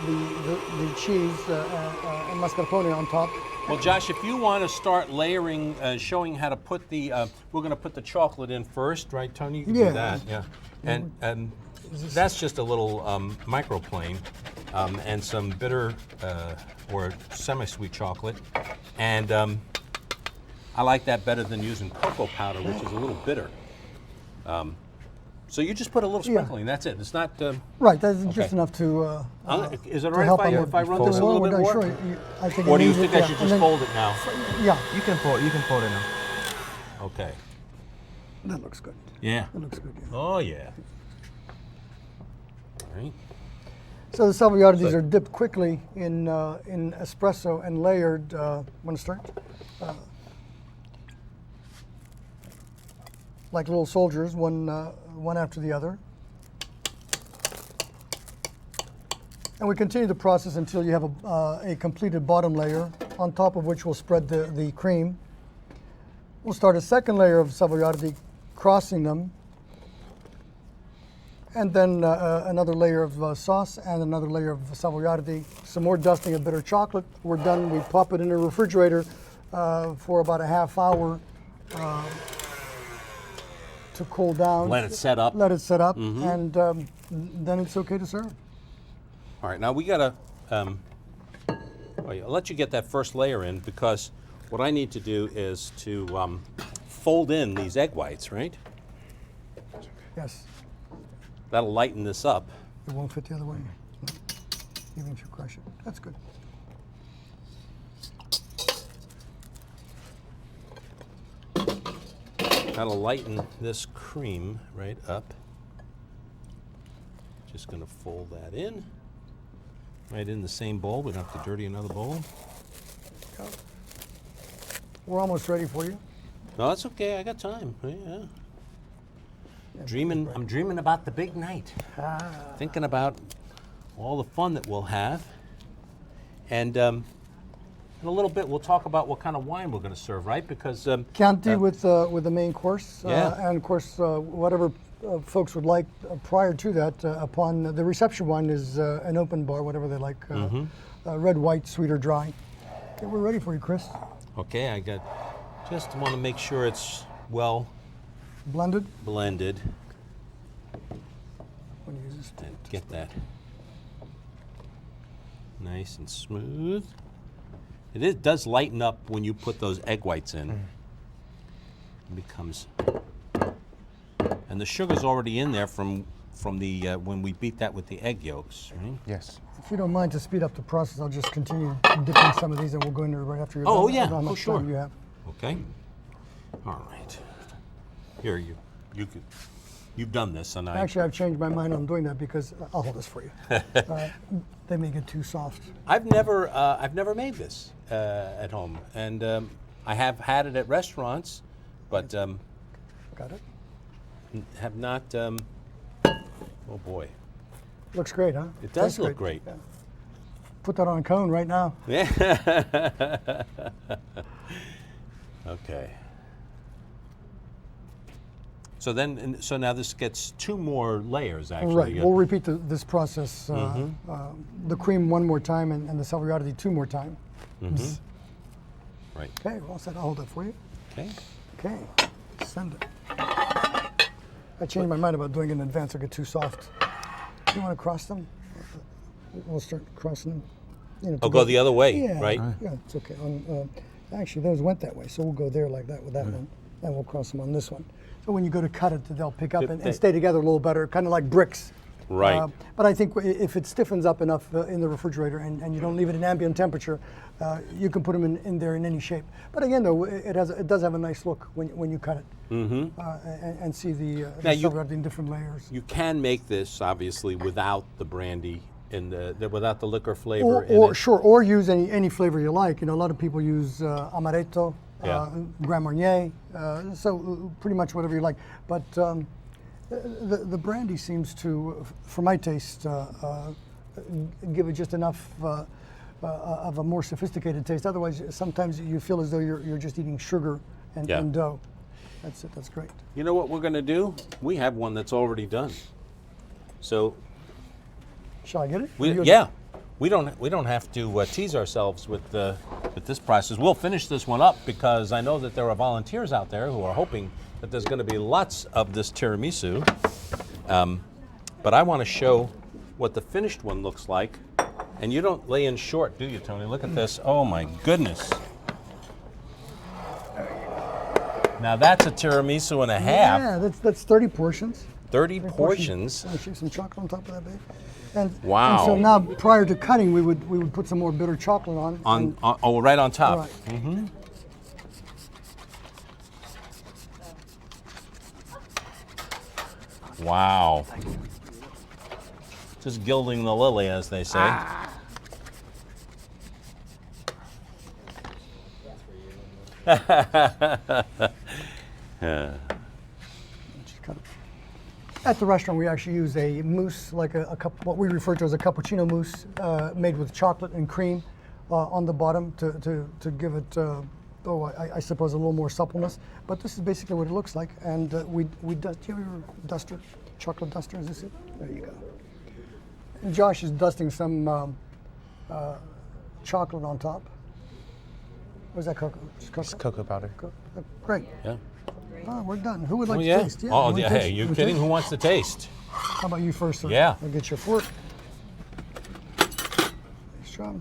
cheese and mascarpone on top. Well, Josh, if you want to start layering, showing how to put the, we're going to put the chocolate in first, right, Tony? You can do that, yeah. And that's just a little microplane and some bitter or semi-sweet chocolate, and I like that better than using cocoa powder, which is a little bitter. So you just put a little sprinkling. That's it. It's not right. That's just enough to. Is it all right if I run this a little bit more? Sure. I think or do you think I should just fold it now? Yeah. You can fold it now. Okay. That looks good. Yeah. That looks good. Yeah. Oh yeah. All right. So the savoiardis are dipped quickly in espresso and layered. Want to start? Like little soldiers, one after the other. And we continue the process until you have a completed bottom layer, on top of which we'll spread the cream. We'll start a second layer of savoiardi, crossing them, and then another layer of sauce and another layer of savoiardi, some more dusting of bitter chocolate. We're done. We pop it in the refrigerator for about a half hour. To cool down. Let it set up. And then it's okay to serve. All right, now we gotta, I'll let you get that first layer in because what I need to do is to fold in these egg whites, right? Yes. That'll lighten this up. It won't fit the other way. Even if you crush it. That's good. That'll lighten this cream right up. Just gonna fold that in. Right in the same bowl. We don't have to dirty another bowl. We're almost ready for you. No, that's okay. I got time. Yeah. I'm dreaming about the big night. Thinking about all the fun that we'll have. And in a little bit, we'll talk about what kind of wine we're going to serve, right? Because Chianti with the main course, yeah. and of course whatever folks would like prior to that. Upon the reception wine is an open bar, whatever they like, red, white, sweet or dry. Okay, we're ready for you, Chris. Okay, I got Just want to make sure it's well Blended. blended When you use this. and get that nice and smooth. Does lighten up when you put those egg whites in. It becomes, and the sugar's already in there from the when we beat that with the egg yolks, right? Yes. If you don't mind, to speed up the process, I'll just continue dipping some of these, and we'll go into it right after you're Oh, done. yeah. I don't know how Oh, much sure. time you have. Okay. All right. Here you've done this, and Actually, I've changed my mind on doing that because I'll hold this for you. They may get too soft. I've never made this at home, and I have had it at restaurants, but Got it? have not. Oh boy, Looks great, huh? it does Tastes look great. Yeah. Put that on a cone right now. Yeah. Okay. So now this gets 2 more layers actually. Right. We'll repeat this process. The cream 1 more time and the salviati 2 more time. Right. Okay, well said. I'll hold that for you. Okay. Okay, send it. I changed my mind about doing it in advance. It'll get too soft. You want to cross them? We'll start crossing them. You know, Oh, go the other way, yeah, right? Yeah, it's okay. Actually, those went that way, so we'll go there like that with that one, and we'll cross them on this one. So when you go to cut it, they'll pick up and stay together a little better, kind of like bricks. Right. But I think if it stiffens up enough in the refrigerator and you don't leave it at ambient temperature, you can put them in there in any shape. But again, though, it does have a nice look when you cut it and see the salviati in different layers. You can make this obviously without the brandy and without the liquor flavor. Or use any flavor you like. You know, a lot of people use amaretto, Grand Marnier, so pretty much whatever you like. But the brandy seems to, for my taste, give it just enough of a more sophisticated taste. Otherwise, sometimes you feel as though you're just eating sugar and dough. That's it. That's great. You know what we're going to do? We have one that's already done. So shall I get it? we don't have to tease ourselves with this process. We'll finish this one up because I know that there are volunteers out there who are hoping that there's going to be lots of this tiramisu. But I want to show what the finished one looks like. And you don't lay in short, do you, Tony? Look at this. Oh my goodness. Now that's a tiramisu and a half. Yeah, that's 30 portions. 30 portions. I'll shake some chocolate on top of that, babe. And, Wow. And so now, prior to cutting, we would put some more bitter chocolate on. Right on top. Right. Mm-hmm. Wow. Just gilding the lily, as they say. At the restaurant, we actually use a mousse, like what we refer to as a cappuccino mousse, made with chocolate and cream on the bottom to give it, I suppose, a little more suppleness. But this is basically what it looks like. And we dust. Do you have your duster? Chocolate duster? Is this it? There you go. And Josh is dusting some chocolate on top. What is that, cocoa? It's cocoa powder. Great. Yeah. Oh, we're done. Who would like Oh, to yeah? taste? Oh, you wanna yeah. taste? Hey, you wanna kidding? taste? Who wants to taste? How about you first, sir? Yeah. I'll get your fork. Nice job.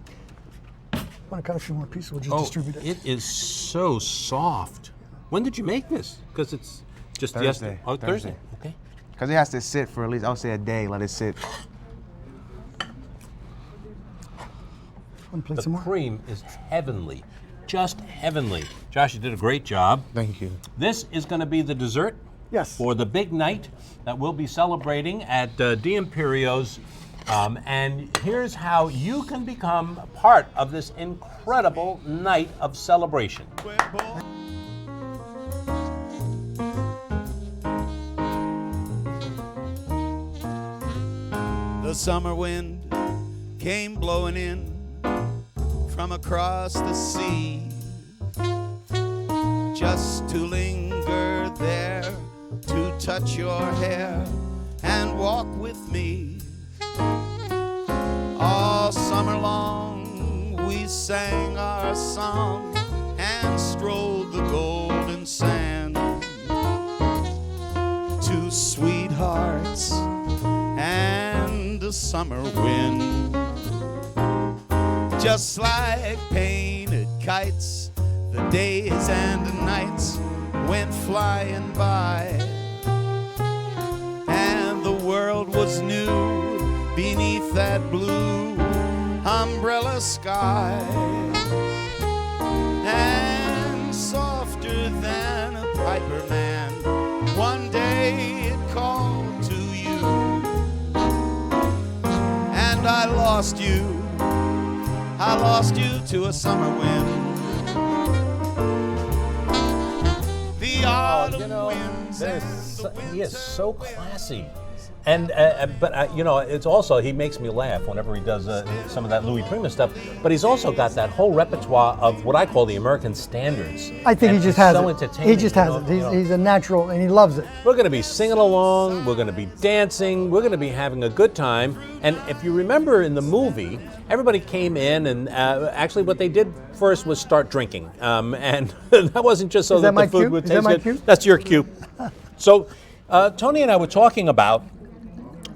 I want to cut a few more pieces. We'll just distribute it. It is so soft. When did you make this? Because it's just Thursday. yesterday. Oh, Thursday. Okay. Because it has to sit for at least, I would say, a day. Let it sit. One plate The some more. cream is heavenly. Just heavenly. Josh, you did a great job. Thank you. This is going to be the dessert Yes. for the big night that we'll be celebrating at Di Imperio's. And here's how you can become part of this incredible night of celebration. The summer wind came blowing in from across the sea, just to linger there, to touch your hair and walk with me. All summer long we sang our song and strolled the golden sand. Two sweethearts and a summer wind, just like painted kites, the days and the nights went flying by, and the world was new beneath that blue umbrella sky, and softer than a piper man, one day it called to you, and I lost you to a summer wind. The autumn winds and the winter he is so classy. And but you know, it's also, he makes me laugh whenever he does some of that Louis Prima stuff. But he's also got that whole repertoire of what I call the American standards. I think he just has so it. entertaining. He just has it. He's a natural, and he loves it. We're going to be singing along. We're going to be dancing. We're going to be having a good time. And if you remember in the movie, everybody came in, and actually what they did first was start drinking. And that wasn't just so that the food would taste good. Cue? That's your cue. So Tony and I were talking about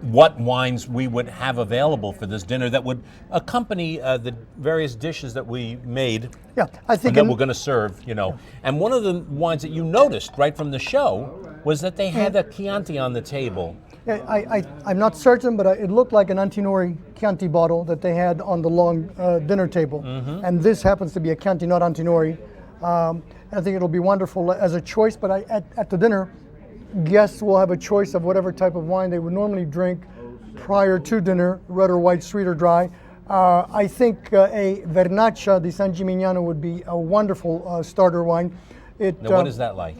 what wines we would have available for this dinner that would accompany the various dishes that we made. Yeah, I think that we're going to serve, you know. And one of the wines that you noticed right from the show was that they had a Chianti on the table. I'm not certain, but it looked like an Antinori Chianti bottle that they had on the long dinner table. Mm-hmm. And this happens to be a Chianti, not Antinori. I think it'll be wonderful as a choice, but at the dinner, guests will have a choice of whatever type of wine they would normally drink prior to dinner, red or white, sweet or dry. I think a Vernaccia di San Gimignano would be a wonderful starter wine. Now, what is that like?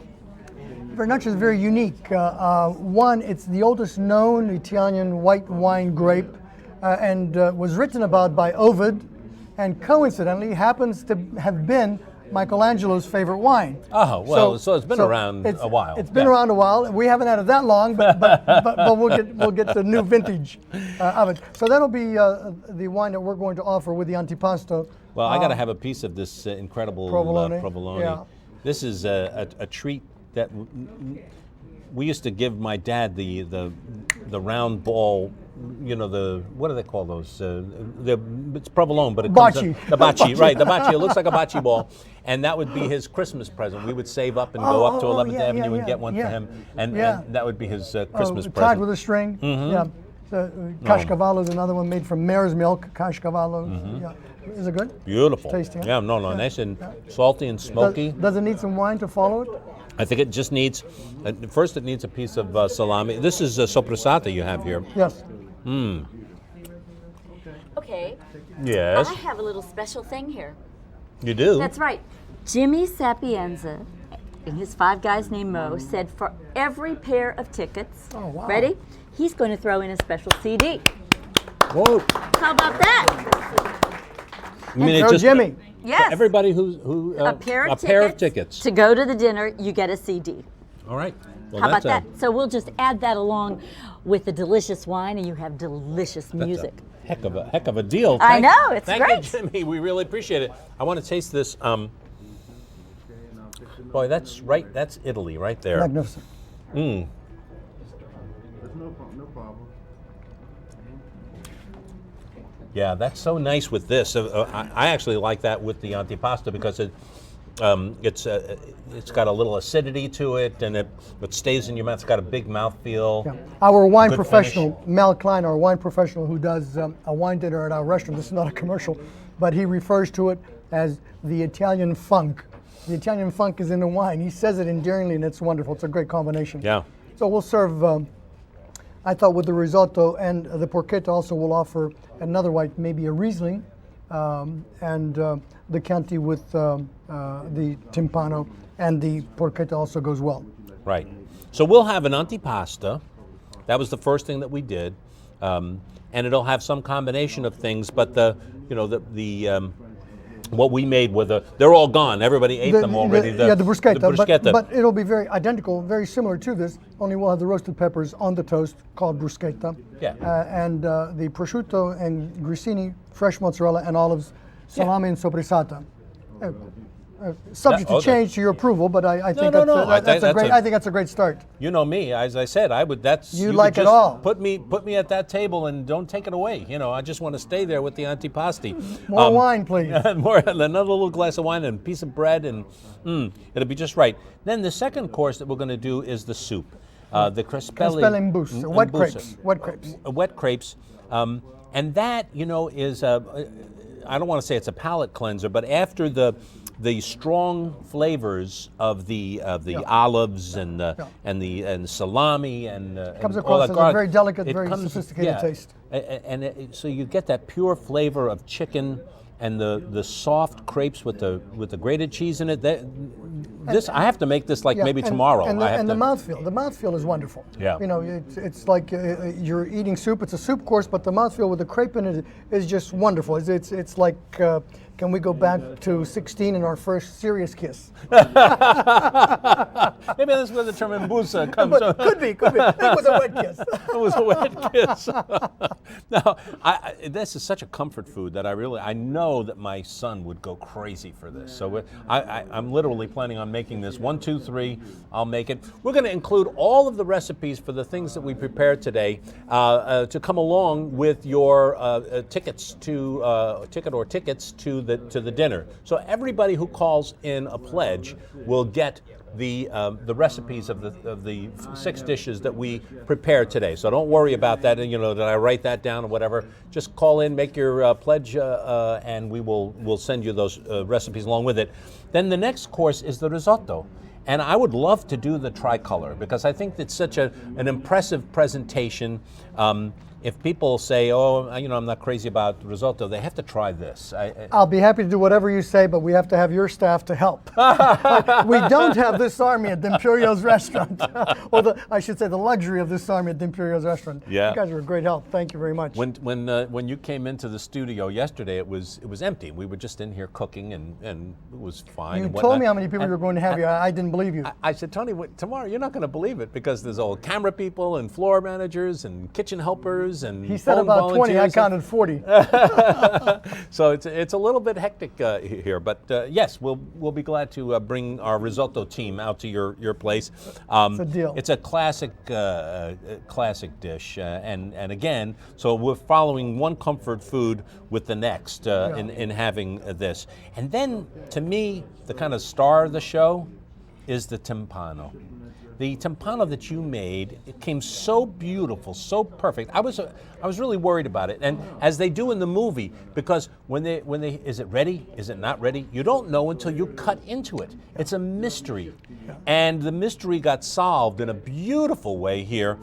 Vernaccia is very unique. One, it's the oldest known Italian white wine grape and was written about by Ovid, and coincidentally happens to have been Michelangelo's favorite wine. Oh, well, so it's been around a while. It's been around a while. We haven't had it that long, but we'll get the new vintage of it. So that'll be the wine that we're going to offer with the antipasto. Well, I got to have a piece of this incredible provolone. Yeah. This is a treat that we used to give my dad the round ball. You know, what do they call those? It's provolone, but it bocce. The bocce, right? The bocce. It looks like a bocce ball, and that would be his Christmas present. We would save up and go up to 11th Avenue and get one for him, and that would be his Christmas present. Tied with a string. Mm-hmm. Yeah. Cashcavallo is another one made from mare's milk. Cashcavallo. Mm-hmm. Yeah. Is it good? Beautiful. It's tasty. Yeah, nice and salty and smoky. Does it need some wine to follow it? I think it just needs. First, it needs a piece of salami. This is soppressata you have here. Yes. Okay. Yes. I have a little special thing here. You do? That's right. Jimmy Sapienza and his 5 guys named Mo said for every pair of tickets, ready? He's going to throw in a special CD. Whoa. How about that? You mean Jimmy. Yes. For everybody who a pair of tickets. To go to the dinner, you get a CD. All right. Well, how about that? So we'll just add that along with the delicious wine, and you have delicious music. Heck of a deal. I know, it's great. great. Thank you, Jimmy. We really appreciate it. I want to taste this. Boy, that's Italy right there. Magnificent. No problem. Yeah, that's so nice with this. I actually like that with the antipasto because it's got a little acidity to it, and it stays in your mouth. It's got a big mouthfeel. Yeah. Our wine Good professional, finish. Mal Klein, our wine professional who does a wine dinner at our restaurant, this is not a commercial, but he refers to it as the Italian funk. The Italian funk is in the wine. He says it endearingly, and it's wonderful. It's a great combination. Yeah. So we'll serve, I thought with the risotto and the porchetta also we'll offer another white, maybe a Riesling, and the Chianti with the timpano, and the porchetta also goes well. Right. So we'll have an antipasta. That was the first thing that we did, and it'll have some combination of things. But what we made they're all gone. Everybody ate them already. The bruschetta. The bruschetta. But it'll be very identical, very similar to this. Only we'll have the roasted peppers on the toast, called bruschetta. Yeah. And the prosciutto and grissini, fresh mozzarella and olives, salami and soppressata. Subject to change to your approval, but I think I think that's a great start. You know me, as I said, I would. You like it all. Put me at that table and don't take it away. You know, I just want to stay there with the antipasti. More wine, please. Another little glass of wine and a piece of bread, and it'll be just right. Then the second course that we're going to do is the soup, the crespelle imbusa, wet crepes. Wet crepes, and that is I don't want to say it's a palate cleanser, but after the strong flavors of the olives and salami and comes and across all that as garlic, a very delicate, very comes, sophisticated taste. So you get that pure flavor of chicken and the soft crepes with the grated cheese in it. I have to make this maybe tomorrow. And the mouthfeel. The mouthfeel is wonderful. Yeah. You know, it's like you're eating soup. It's a soup course, but the mouthfeel with the crepe in it is just wonderful. It's like, can we go back to 16 and our first serious kiss? Maybe that's where the term imbusa comes from. Could be. It was a wet kiss. It was a wet kiss. No, this is such a comfort food that I know that my son would go crazy for this. So I'm literally planning on making this. 1, 2, 3, I'll make it. We're going to include all of the recipes for the things that we prepared today to come along with your tickets to the dinner. So everybody who calls in a pledge will get the recipes of the 6 dishes that we prepared today. So don't worry about that. Did I write that down or whatever? Just call in, make your pledge, and we'll send you those recipes along with it. Then the next course is the risotto. And I would love to do the tricolor because I think it's such an impressive presentation. If people say, I'm not crazy about risotto, they have to try this. I'll be happy to do whatever you say, but we have to have your staff to help. We don't have this army at D'Imperio's restaurant. Or I should say the luxury of this army at D'Imperio's restaurant. Yeah. You guys are a great help. Thank you very much. When you came into the studio yesterday, it was empty. We were just in here cooking, and it was fine. You told me how many people you were going to have here. I didn't believe you. I said, Tony, tomorrow you're not going to believe it because there's all camera people and floor managers and kitchen helpers and he said about 20. I counted 40. So it's a little bit hectic here, but yes, we'll be glad to bring our risotto team out to your place. It's a deal. It's a classic dish, and again, so we're following one comfort food with the next in having this, and then to me, the kind of star of the show is the timpano. The timpano that you made, it came so beautiful, so perfect. I was really worried about it, and as they do in the movie, because when they is it ready? Is it not ready? You don't know until you cut into it. It's a mystery, and the mystery got solved in a beautiful way here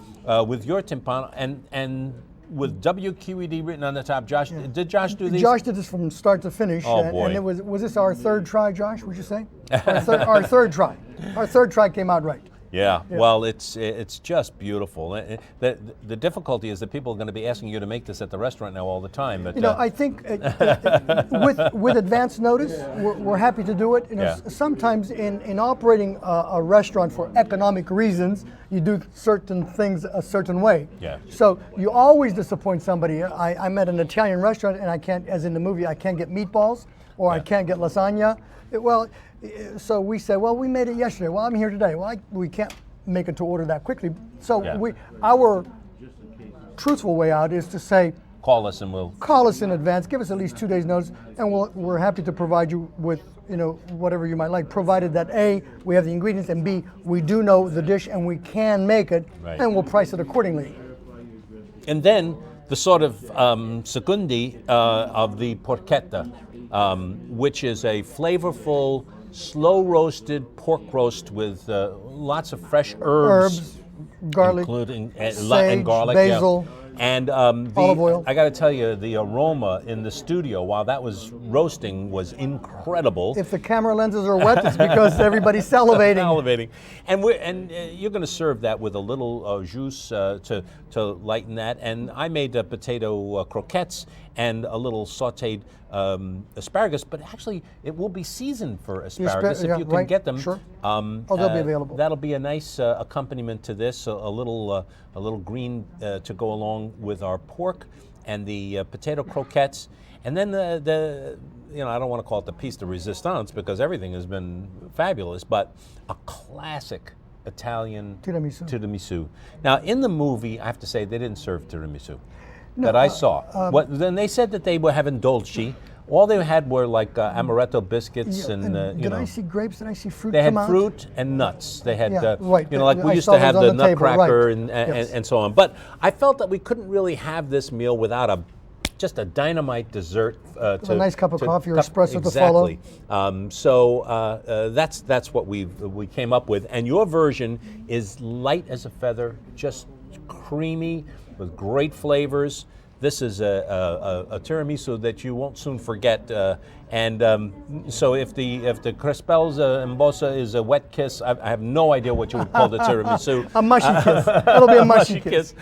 with your timpano and with WQED written on the top. Josh, did Josh do these? Josh did this from start to finish. Oh, boy. And it was this our third try, Josh? Would you say? Our third try. Our third try came out right. Yeah, well, it's just beautiful. The difficulty is that people are going to be asking you to make this at the restaurant now all the time. But I think with advance notice, we're happy to do it. Sometimes in operating a restaurant for economic reasons, you do certain things a certain way. Yeah. So you always disappoint somebody. I'm at an Italian restaurant and I can't, as in the movie, I can't get meatballs or I can't get lasagna. So we say, well, we made it yesterday. Well, I'm here today. Well, we can't make it to order that quickly. So our truthful way out is to say, call us and we'll call us in advance. Give us at least 2 days notice, and we're happy to provide you with whatever you might like, provided that A, we have the ingredients, and B, we do know the dish and we can make it, and we'll price it accordingly. And then the sort of secondi of the porchetta, which is a flavorful, slow-roasted pork roast with lots of fresh herbs, garlic, including sage, and garlic, basil, and olive oil. I got to tell you, the aroma in the studio while that was roasting was incredible. If the camera lenses are wet, it's because everybody's salivating. Salivating, and you're going to serve that with a little jus to lighten that. And I made potato croquettes and a little sautéed asparagus, but actually it will be seasoned for asparagus if you can get them. Sure. They'll be available. That'll be a nice accompaniment to this. A little green to go along with our pork and the potato croquettes, and then you know, I don't want to call it the piece de resistance because everything has been fabulous, but a classic Italian tiramisu. Now, in the movie, I have to say, they didn't serve tiramisu that I saw. Then they said that they were having dolci. All they had were like amaretto biscuits and did I see grapes? Did I see fruit? They had fruit and nuts. They had, you know, like we used to have the nutcracker and so on. But I felt that we couldn't really have this meal without just a dynamite dessert. A nice cup of coffee or espresso to follow. Exactly. So that's what we came up with. And your version is light as a feather, just creamy with great flavors. This is a tiramisu that you won't soon forget. So if the crespels and bossa is a wet kiss, I have no idea what you would call the tiramisu. A mushy kiss. It'll be a mushy kiss.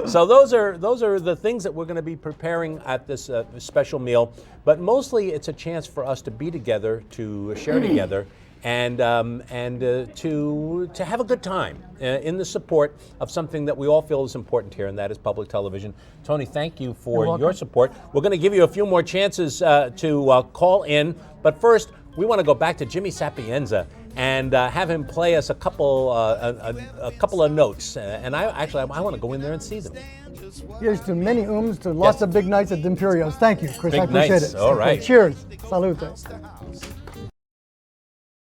So those are the things that we're going to be preparing at this special meal. But mostly it's a chance for us to be together, to share together, and to have a good time in the support of something that we all feel is important here, and that is public television. Tony, thank you for your support. We're going to give you a few more chances to call in, but first we want to go back to Jimmy Sapienza and have him play us a couple of notes. And I want to go in there and see them. Here's to many to lots of big nights at D'Imperio's. Thank you, Chris. Big I appreciate nights. it. All right. Okay, cheers. Salute.